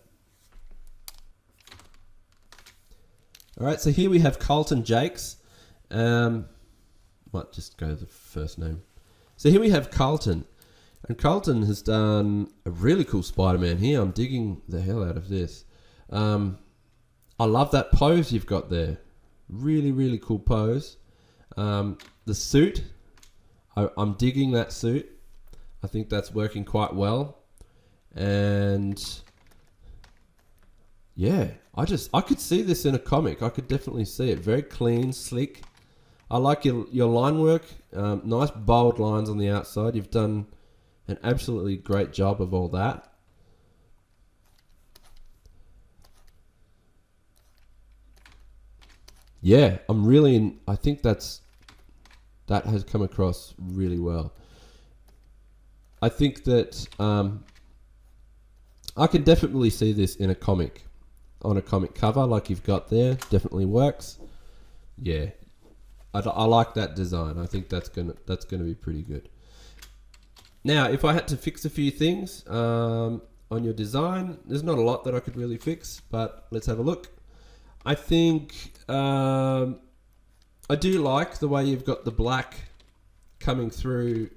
All right, so here we have Carlton Jakes. Might just go the first name. So here we have Carlton, and Carlton has done a really cool Spider-Man here. I'm digging the hell out of this. I love that pose you've got there. Really, really cool pose. The suit, I'm digging that suit. I think that's working quite well. And yeah, I could see this in a comic. I could definitely see it. Very clean, slick. I like your line work. Nice bold lines on the outside. You've done an absolutely great job of all that. yeah, I think that has come across really well. I think that I can definitely see this in a comic, on a comic cover like you've got there. Definitely works. Yeah, I like that design. I think that's gonna be pretty good. Now, if I had to fix a few things on your design, there's not a lot that I could really fix, but let's have a look. I think I do like the way you've got the black coming through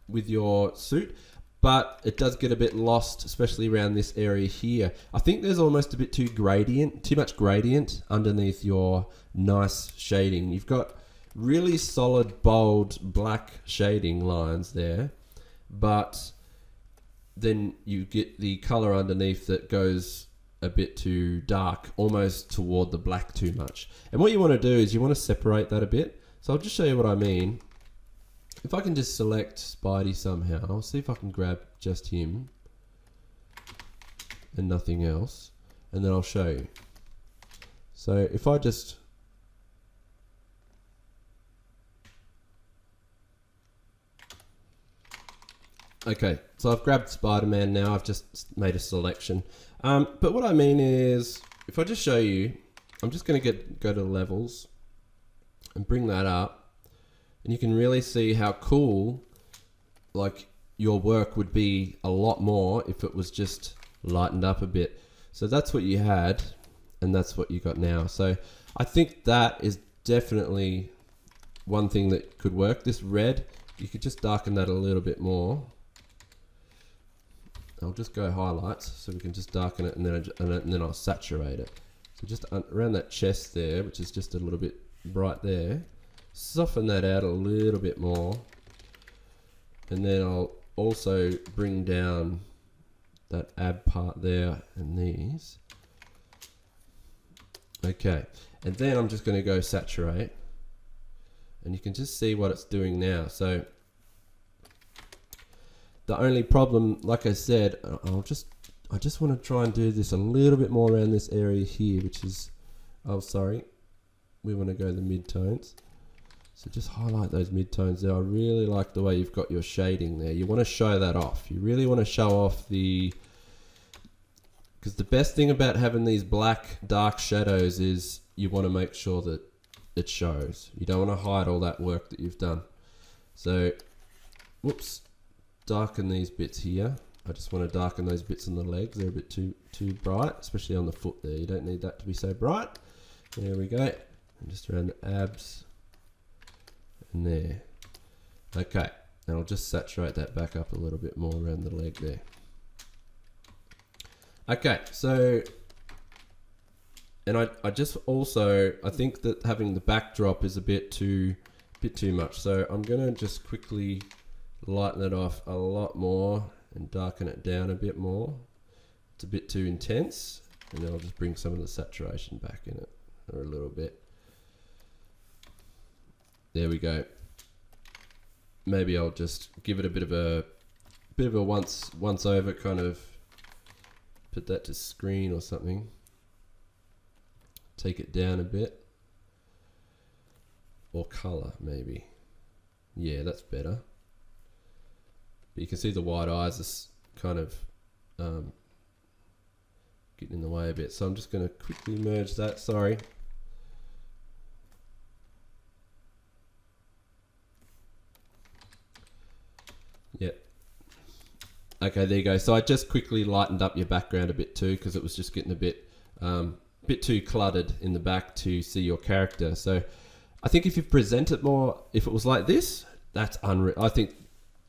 with your suit, but it does get a bit lost, especially around this area here. I think there's almost a bit too much gradient underneath your nice shading. You've got really solid, bold, black shading lines there, but then you get the color underneath that goes a bit too dark, almost toward the black too much. And what you want to do is you want to separate that a bit. So I'll just show you what I mean. If I can just select Spidey somehow, I'll see if I can grab just him and nothing else, and then I'll show you. So if I just... Okay, so I've grabbed Spider-Man now, I've just made a selection. But what I mean is, if I just show you, I'm just going to go to levels and bring that up. And you can really see how cool, like, your work would be a lot more if it was just lightened up a bit. So that's what you had, and that's what you got now. So I think that is definitely one thing that could work. This red, you could just darken that a little bit more. I'll just go highlights, so we can just darken it, and then I'll saturate it. So just around that chest there, which is just a little bit bright there, soften that out a little bit more, and then I'll also bring down that ab part there and these. Okay, and then I'm just going to go saturate, and you can just see what it's doing now. So the only problem, like I said, I just want to try and do this a little bit more around this area here, which is, oh sorry, we want to go the mid-tones. So just highlight those mid-tones there. I really like the way you've got your shading there. You want to show that off. You really want to show off because the best thing about having these black dark shadows is you want to make sure that it shows. You don't want to hide all that work that you've done. So, whoops, darken these bits here. I just want to darken those bits on the legs. They're a bit too bright, especially on the foot there. You don't need that to be so bright. There we go. And just around the abs. And there. Okay, and I'll just saturate that back up a little bit more around the leg there. Okay, so, and I just also, I think that having the backdrop is a bit too much. So I'm gonna just quickly lighten it off a lot more and darken it down a bit more. It's a bit too intense, and then I'll just bring some of the saturation back in it, or a little bit. There we go. Maybe I'll just give it a bit of a once over kind of, put that to screen or something. Take it down a bit. Or color maybe. Yeah, that's better. But you can see the white eyes are kind of getting in the way a bit. So I'm just going to quickly merge that, sorry. Yep. Okay, there you go. So I just quickly lightened up your background a bit too, because it was just getting a bit too cluttered in the back to see your character. So I think if you present it more, if it was like this, that's unreal. I think,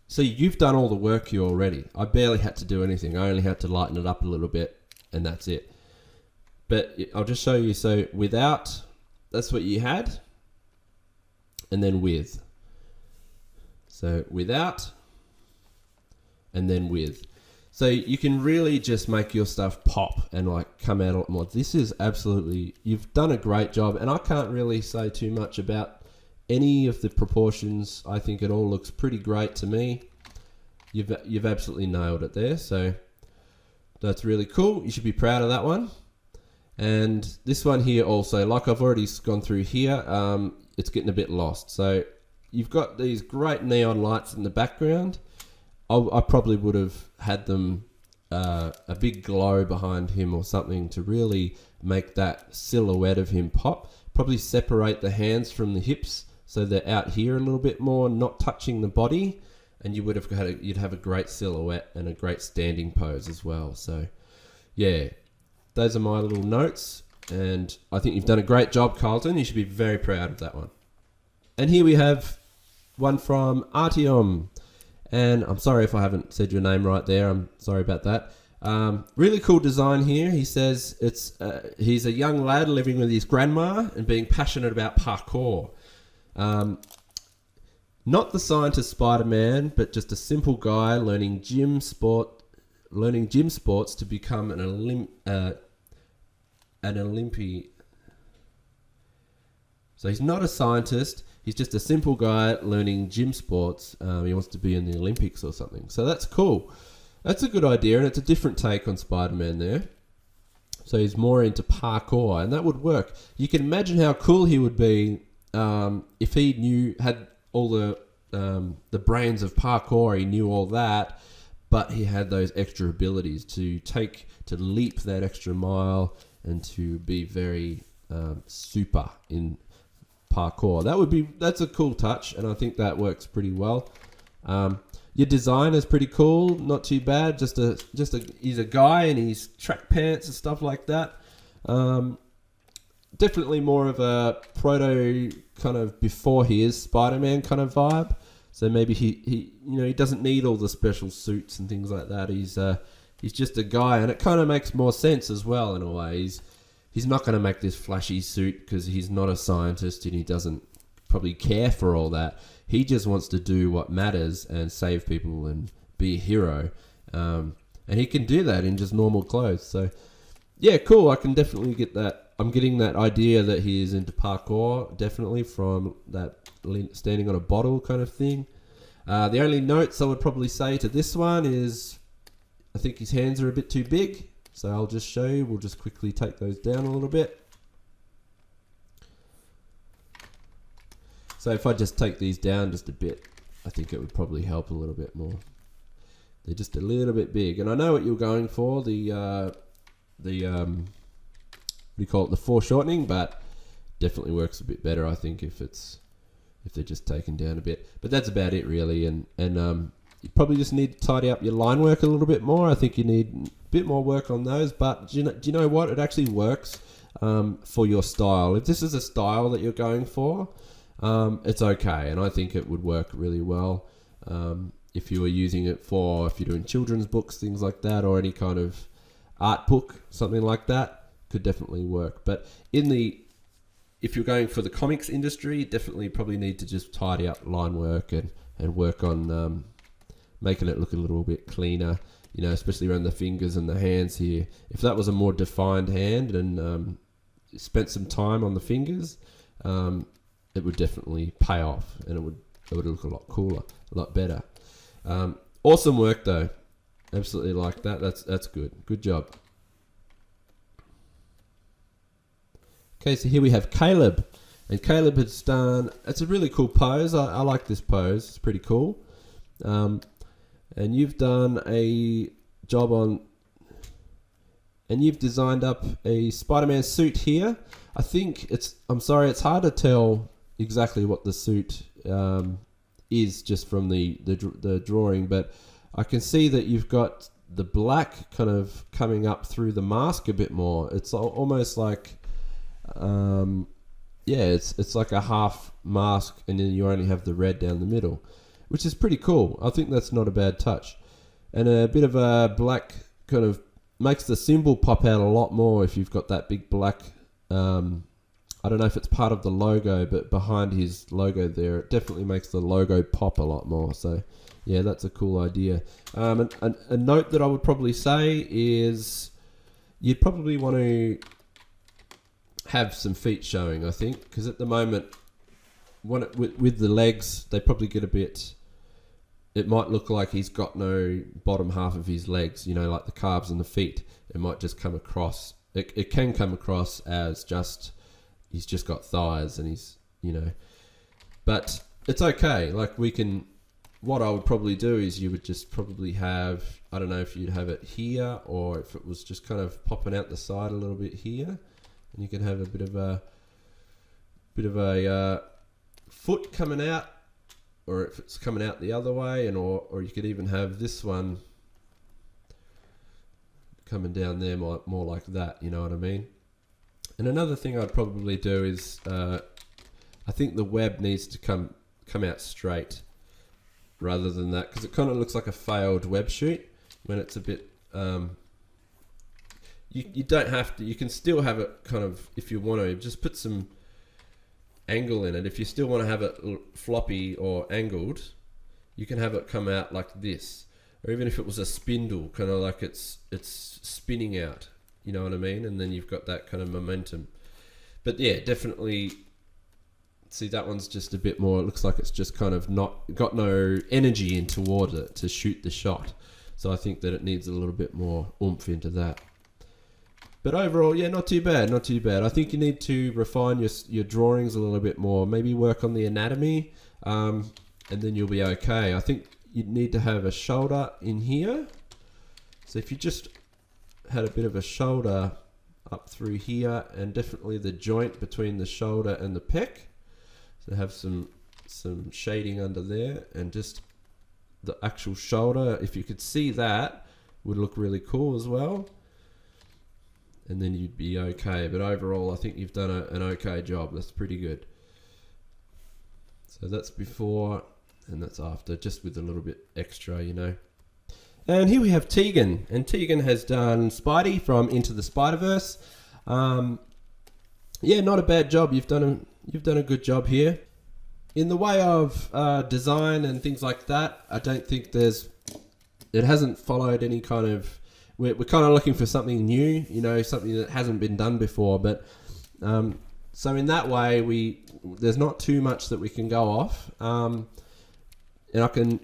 so you've done all the work here already. I barely had to do anything. I only had to lighten it up a little bit, and that's it. But I'll just show you. So without, that's what you had, and then with. So without, and then with. So you can really just make your stuff pop and like come out a lot more. This is absolutely, you've done a great job, and I can't really say too much about any of the proportions. I think it all looks pretty great to me. You've absolutely nailed it there. So that's really cool. You should be proud of that one. And this one here also, like I've already gone through here, it's getting a bit lost. So you've got these great neon lights in the background. I probably would have had them a big glow behind him or something to really make that silhouette of him pop. Probably separate the hands from the hips so they're out here a little bit more, not touching the body, and you would have you'd have a great silhouette and a great standing pose as well. So yeah, those are my little notes, and I think you've done a great job, Carlton. You should be very proud of that one. And here we have one from Artyom. And I'm sorry if I haven't said your name right there. I'm sorry about that. Really cool design here. He says he's a young lad living with his grandma and being passionate about parkour. Not the scientist Spider-Man, but just a simple guy learning gym sports to become an Olympian. So he's not a scientist. He's just a simple guy learning gym sports. He wants to be in the Olympics or something. So that's cool. That's a good idea, and it's a different take on Spider-Man there. So he's more into parkour, and that would work. You can imagine how cool he would be if he had all the brains of parkour. He knew all that, but he had those extra abilities to leap that extra mile and to be very super in parkour. That's a cool touch, and I think that works pretty well. Your design is pretty cool, not too bad. He's a guy in his track pants and stuff like that. Definitely more of a proto kind of before he is Spider-Man kind of vibe. So maybe he doesn't need all the special suits and things like that. He's just a guy, and it kind of makes more sense as well in a way. He's not going to make this flashy suit because he's not a scientist and he doesn't probably care for all that. He just wants to do what matters and save people and be a hero. And he can do that in just normal clothes. So, yeah, cool. I can definitely get that. I'm getting that idea that he is into parkour, definitely, from that standing on a bottle kind of thing. The only notes I would probably say to this one is I think his hands are a bit too big. So I'll just show you. We'll just quickly take those down a little bit. So if I just take these down just a bit, I think it would probably help a little bit more. They're just a little bit big. And I know what you're going for, the foreshortening, but definitely works a bit better, I think, if they're just taken down a bit. But that's about it, really. And you probably just need to tidy up your line work a little bit more. I think you need a bit more work on those. But do you know what? It actually works for your style. If this is a style that you're going for, it's okay. And I think it would work really well if you were using it if you're doing children's books, things like that, or any kind of art book, something like that, could definitely work. But if you're going for the comics industry, you definitely probably need to just tidy up line work and work on making it look a little bit cleaner, especially around the fingers and the hands here. If that was a more defined hand and spent some time on the fingers, it would definitely pay off, and it would look a lot cooler, a lot better. Awesome work though. Absolutely like that. That's good. Good job. Okay, so here we have Caleb. And Caleb has done, it's a really cool pose. I like this pose. It's pretty cool. And you've done a job and you've designed up a Spider-Man suit here. I think it's hard to tell exactly what the suit is just from the drawing, but I can see that you've got the black kind of coming up through the mask a bit more. It's almost like, it's like a half mask, and then you only have the red down the middle, which is pretty cool. I think that's not a bad touch. And a bit of a black kind of makes the symbol pop out a lot more if you've got that big black, I don't know if it's part of the logo, but behind his logo there, it definitely makes the logo pop a lot more. So, yeah, that's a cool idea. And a note that I would probably say is you'd probably want to have some feet showing, I think, because at the moment, with the legs, they probably get a bit... It might look like he's got no bottom half of his legs, like the calves and the feet. It might just come across it can come across as just he's just got thighs and he's, but it's okay. Like what I would probably do is you would just probably have, I don't know if you'd have it here or if it was just kind of popping out the side a little bit here, and you can have a bit of a foot coming out, or if it's coming out the other way, and or you could even have this one coming down there more like that, you know what I mean? And another thing I'd probably do is I think the web needs to come out straight rather than that, because it kind of looks like a failed web shoot when it's a bit you don't have to, you can still have it kind of, if you want to, just put some angle in it. If you still want to have it floppy or angled, you can have it come out like this, or even if it was a spindle, kind of like it's spinning out, you know what I mean? And then you've got that kind of momentum. But yeah, definitely. See, that one's just a bit more, it looks like it's just kind of not got no energy in towards it to shoot the shot. So I think that it needs a little bit more oomph into that. But overall, yeah, not too bad, not too bad. I think you need to refine your drawings a little bit more. Maybe work on the anatomy, and then you'll be okay. I think you need to have a shoulder in here. So if you just had a bit of a shoulder up through here, and definitely the joint between the shoulder and the pec. So have some shading under there, and just the actual shoulder, if you could see that, would look really cool as well. And then you'd be okay. But overall, I think you've done an okay job. That's pretty good. So that's before and that's after, just with a little bit extra, And here we have Tegan, and Tegan has done Spidey from Into the Spider-Verse. Yeah, not a bad job. You've done a good job here. In the way of design and things like that, I don't think it hasn't followed any kind of, we're kind of looking for something new, something that hasn't been done before. But so in that way, there's not too much that we can go off. And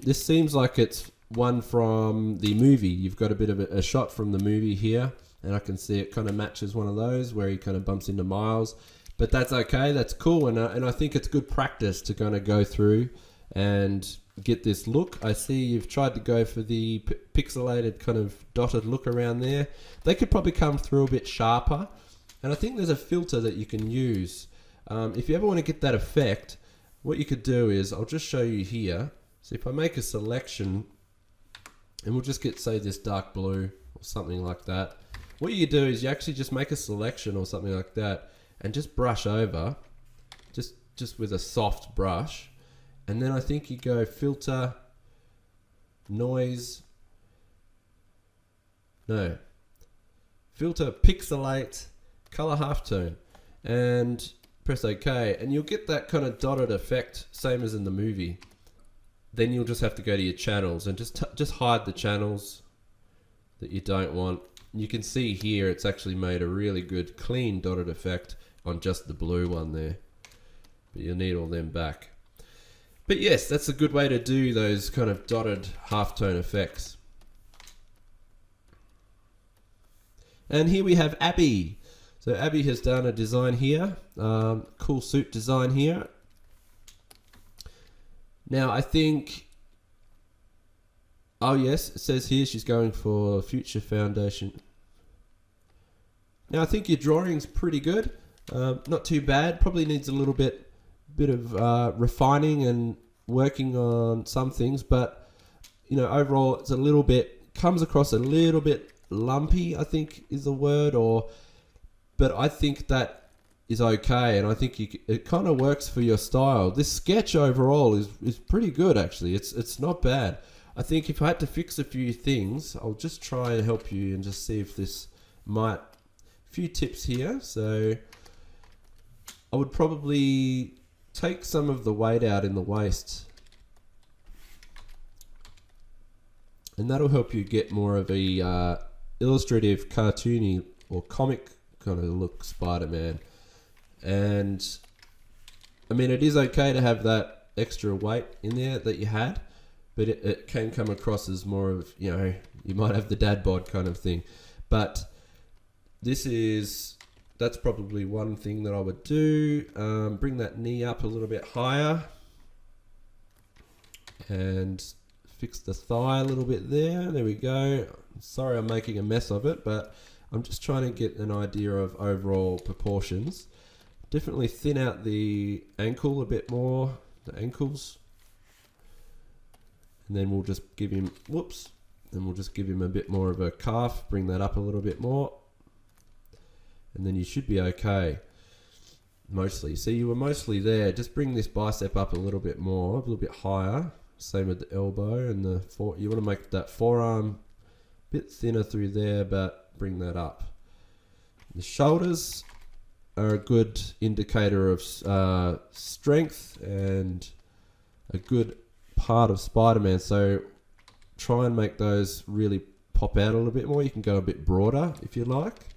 this seems like it's one from the movie. You've got a bit of a shot from the movie here, and I can see it kind of matches one of those where he kind of bumps into Miles. But that's okay, that's cool, and I think it's good practice to kind of go through and get this look. I see you've tried to go for the pixelated kind of dotted look around there. They could probably come through a bit sharper, and I think there's a filter that you can use. If you ever want to get that effect, what you could do is, I'll just show you here. So if I make a selection, and we'll just get, say, this dark blue or something like that. What you do is you actually just make a selection or something like that, and just brush over, just with a soft brush. And then I think you go filter, noise, filter, pixelate, color halftone, and press OK. And you'll get that kind of dotted effect, same as in the movie. Then you'll just have to go to your channels and just hide the channels that you don't want. You can see here it's actually made a really good clean dotted effect on just the blue one there, but you'll need all them back. But yes, that's a good way to do those kind of dotted halftone effects. And here we have Abby. So Abby has done a design here, cool suit design here. Now I think, oh yes, it says here she's going for Future Foundation. Now I think your drawing's pretty good. Not too bad. Probably needs a little bit of refining and working on some things, but overall it's a little bit, comes across a little bit lumpy, I think is the word, but I think that is okay, and I think it kind of works for your style. This sketch overall is pretty good actually. It's not bad. I think if I had to fix a few things, I'll just try and help you and just see if this might. Few tips here. So I would probably take some of the weight out in the waist, and that'll help you get more of a illustrative, cartoony or comic kind of look Spider-Man. And I mean, it is okay to have that extra weight in there that you had, but it can come across as more of, you might have the dad bod kind of thing. But that's probably one thing that I would do. Bring that knee up a little bit higher and fix the thigh a little bit there. There we go. Sorry I'm making a mess of it, but I'm just trying to get an idea of overall proportions. Definitely thin out the ankle a bit more, the ankles. And then we'll just give him, then we'll just give him a bit more of a calf, bring that up a little bit more. And then you should be okay. Mostly. See, you were mostly there. Just bring this bicep up a little bit more, a little bit higher. Same with the elbow and the you want to make that forearm a bit thinner through there, but bring that up. The shoulders are a good indicator of strength and a good part of Spider-Man. So try and make those really pop out a little bit more. You can go a bit broader if you like,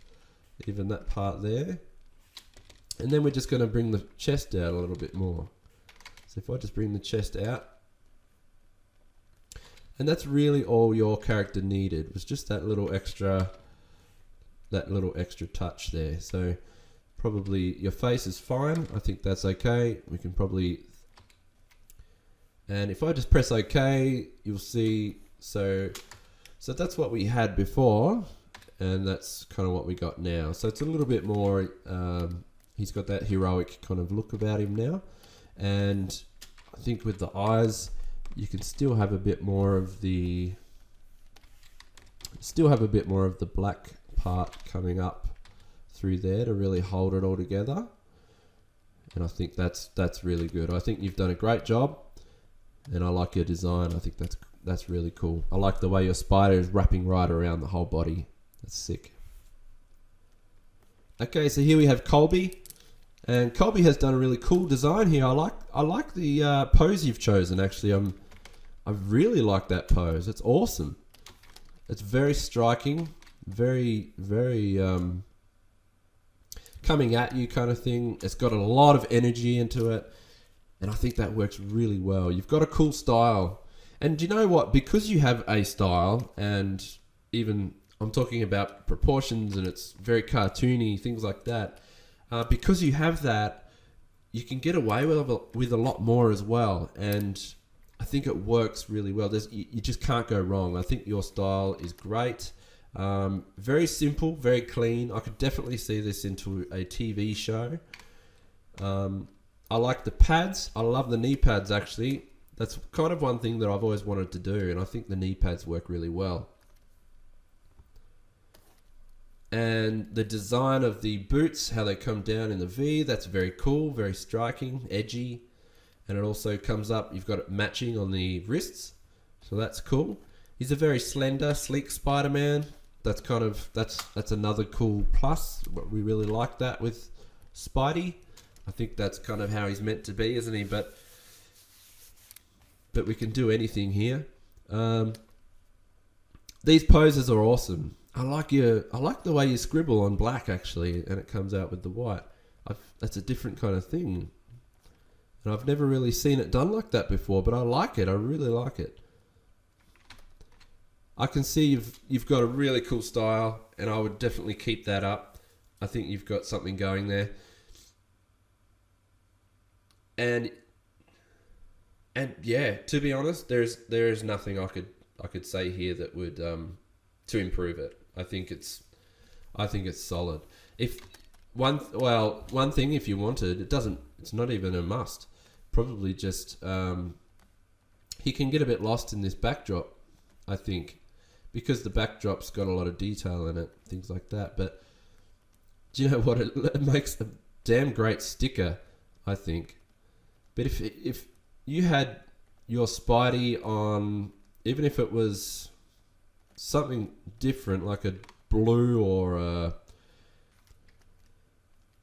even that part there. And then we're just going to bring the chest out a little bit more. So if I just bring the chest out, and that's really all your character needed, was just that little extra touch there. So probably your face is fine. I think that's okay. We can probably, and if I just press OK, you'll see, so that's what we had before, and that's kind of what we got now. So it's a little bit more, he's got that heroic kind of look about him now. And I think with the eyes, you can still have a bit more of the black part coming up through there to really hold it all together. And I think that's really good. I think you've done a great job, and I like your design. I think that's really cool. I like the way your spider is wrapping right around the whole body. That's sick. Okay, so here we have Colby. And Colby has done a really cool design here. I like the pose you've chosen. Actually, I really like that pose. It's awesome. It's very striking, very coming at you kind of thing. It's got a lot of energy into it, and I think that works really well. You've got a cool style, and do you know what? Because you have a style, and even I'm talking about proportions, and it's very cartoony, things like that. Because you have that, you can get away with a lot more as well, and I think it works really well. You just can't go wrong. I think your style is great. Very simple, very clean. I could definitely see this into a TV show. I like the pads. I love the knee pads, actually. That's kind of one thing that I've always wanted to do, and I think the knee pads work really well. And the design of the boots, how they come down in the V, that's very cool, very striking, edgy. And it also comes up, you've got it matching on the wrists, so that's cool. He's a very slender, sleek Spider-Man. That's kind of, that's another cool plus. We really like that with Spidey. I think that's kind of how he's meant to be, isn't he? But we can do anything here. These poses are awesome. I like the way you scribble on black, actually, and it comes out with the white. That's a different kind of thing. And I've never really seen it done like that before, but I like it. I really like it. I can see you've got a really cool style, and I would definitely keep that up. I think you've got something going there. And yeah, to be honest, there is nothing I could say here that would to improve it. I think it's solid. One thing, if you wanted, it's not even a must. Probably just he can get a bit lost in this backdrop, I think, because the backdrop's got a lot of detail in it, things like that. But do you know what? It makes a damn great sticker, I think. But if you had your Spidey on, even if it was something different, like a blue or a...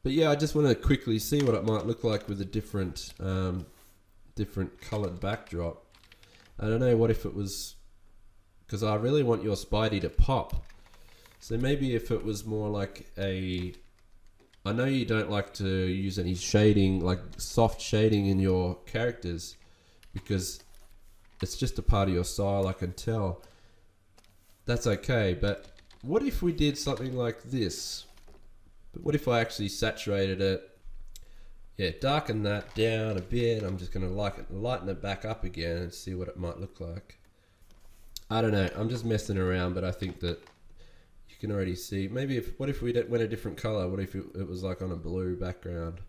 But yeah, I just want to quickly see what it might look like with a different coloured backdrop. I don't know what if it was... Because I really want your Spidey to pop. So maybe if it was more like a... I know you don't like to use any shading, like soft shading in your characters, because it's just a part of your style, I can tell. That's okay, but what if we did something like this? But what if I actually saturated it? Yeah, darken that down a bit. I'm just going to lighten it back up again and see what it might look like. I don't know. I'm just messing around, but I think that you can already see. Maybe what if we went a different color? What if it was like on a blue background?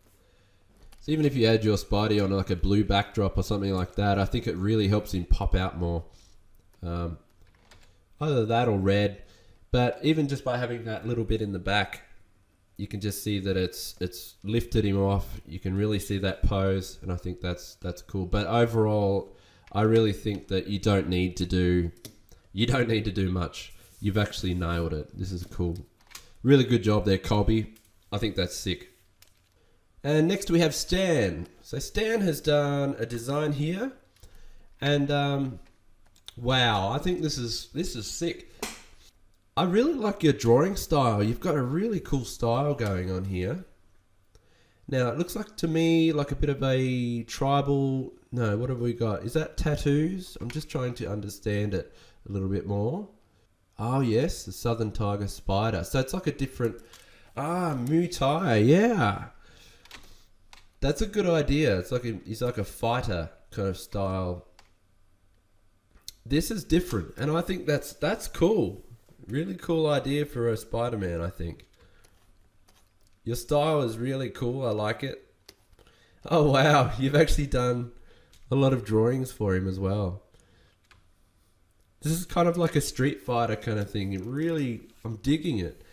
So even if you add your Spidey on like a blue backdrop or something like that, I think it really helps him pop out more. Either that or red. But even just by having that little bit in the back, you can just see that it's lifted him off. You can really see that pose, and I think that's cool. But overall, I really think that you don't need to do much. You've actually nailed it. This is cool. Really good job there, Colby. I think that's sick. And next we have Stan. So Stan has done a design here, and wow, I think this is sick. I really like your drawing style. You've got a really cool style going on here. Now, it looks like to me like a bit of a tribal... No, what have we got? Is that tattoos? I'm just trying to understand it a little bit more. Oh, yes, the Southern Tiger Spider. So it's like a different... Muay Thai, yeah. That's a good idea. He's like a fighter kind of style. This is different, and I think that's cool. Really cool idea for a Spider-Man, I think. Your style is really cool. I like it. Oh, wow. You've actually done a lot of drawings for him as well. This is kind of like a Street Fighter kind of thing. I'm digging it.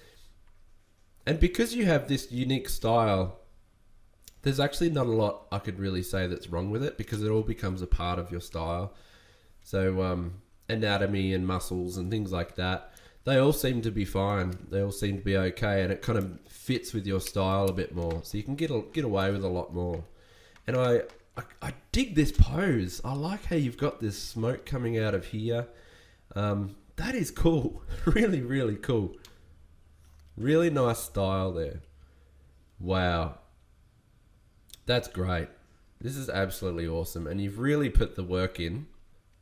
And because you have this unique style, there's actually not a lot I could really say that's wrong with it, because it all becomes a part of your style. So, anatomy and muscles and things like that, they all seem to be fine. They all seem to be okay, and it kind of fits with your style a bit more. So you can get away with a lot more. And I dig this pose. I like how you've got this smoke coming out of here. That is cool. Really, really cool. Really nice style there. Wow. That's great. This is absolutely awesome. And you've really put the work in.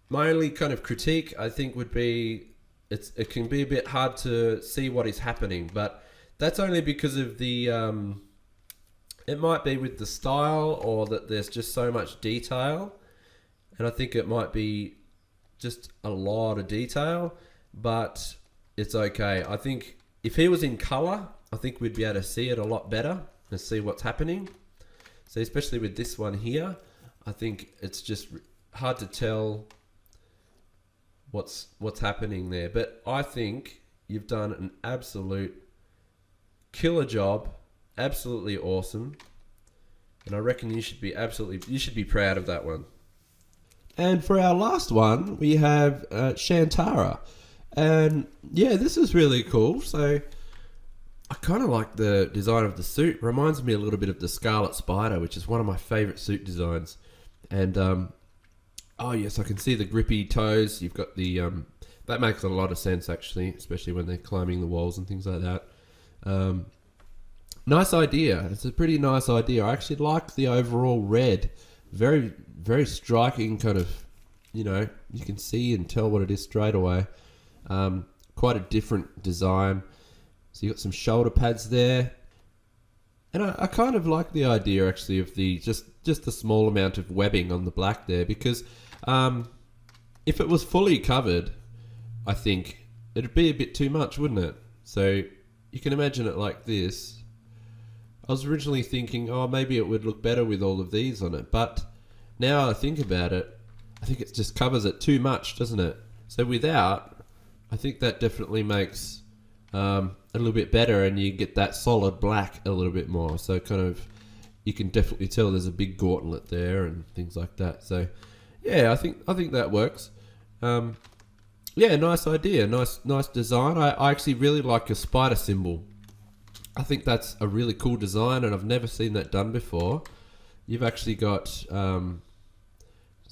My only kind of critique, I think, would be it can be a bit hard to see what is happening, but that's only because of the it might be with the style, or that there's just so much detail, and I think it might be just a lot of detail, but it's okay. I think if he was in color, I think we'd be able to see it a lot better and see what's happening. So especially with this one here, I think it's just hard to tell what's happening there. But I think you've done an absolute killer job. Absolutely awesome. And I reckon you should be proud of that one. And for our last one, we have Shantara. And yeah, this is really cool. So I kind of like the design of the suit. Reminds me a little bit of the Scarlet Spider, which is one of my favorite suit designs. And oh yes, I can see the grippy toes. You've got the that makes a lot of sense actually, especially when they're climbing the walls and things like that. Nice idea. It's a pretty nice idea. I actually like the overall red. Very, very striking kind of, you can see and tell what it is straight away. Quite a different design. So you've got some shoulder pads there. And I kind of like the idea actually of the just the small amount of webbing on the black there, because if it was fully covered, I think it'd be a bit too much, wouldn't it? So you can imagine it like this. I was originally thinking, oh, maybe it would look better with all of these on it, but now I think about it, I think it just covers it too much, doesn't it? So without, I think that definitely makes a little bit better, and you get that solid black a little bit more. So kind of, you can definitely tell there's a big gauntlet there and things like that. So yeah, I think that works. Yeah, nice idea, nice design. I actually really like your spider symbol. I think that's a really cool design, and I've never seen that done before. You've actually got, so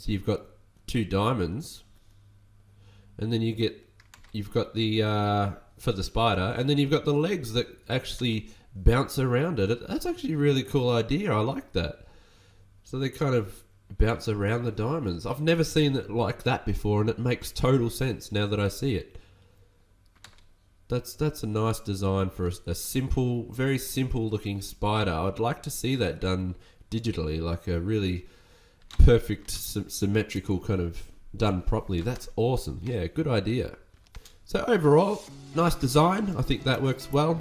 you've got 2 diamonds, and then you've got the, for the spider, and then you've got the legs that actually bounce around it. That's actually a really cool idea. I like that. So they kind of bounce around the diamonds. I've never seen it like that before, and it makes total sense now that I see it. That's a nice design for a simple, very simple looking spider. I'd like to see that done digitally, like a really perfect symmetrical kind of done properly. That's awesome. Yeah, good idea. So overall, nice design. I think that works well.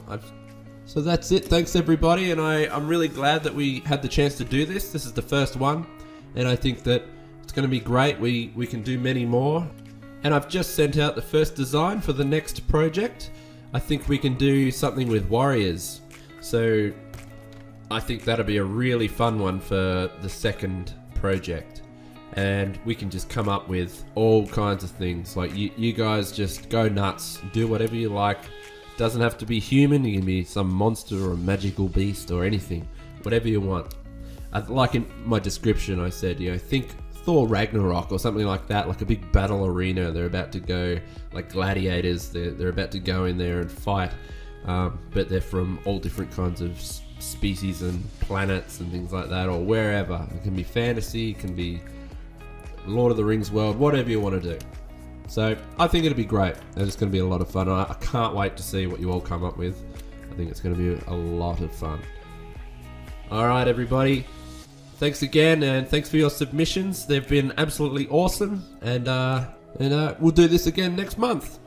So that's it. Thanks everybody, and I'm really glad that we had the chance to do this. This is the first one, and I think that it's going to be great. We can do many more. And I've just sent out the first design for the next project. I think we can do something with warriors. So I think that'll be a really fun one for the second project. And we can just come up with all kinds of things. Like you guys just go nuts, do whatever you like. Doesn't have to be human, it can be some monster or a magical beast or anything. Whatever you want. Like in my description I said, think Thor Ragnarok or something like that, like a big battle arena. They're about to go, like gladiators, they're about to go in there and fight, but they're from all different kinds of species and planets and things like that, or wherever. It can be fantasy, it can be Lord of the Rings world, whatever you want to do. So I think it'll be great, and it's going to be a lot of fun. I can't wait to see what you all come up with. I think it's going to be a lot of fun. Alright everybody, thanks again, and thanks for your submissions. They've been absolutely awesome, and we'll do this again next month.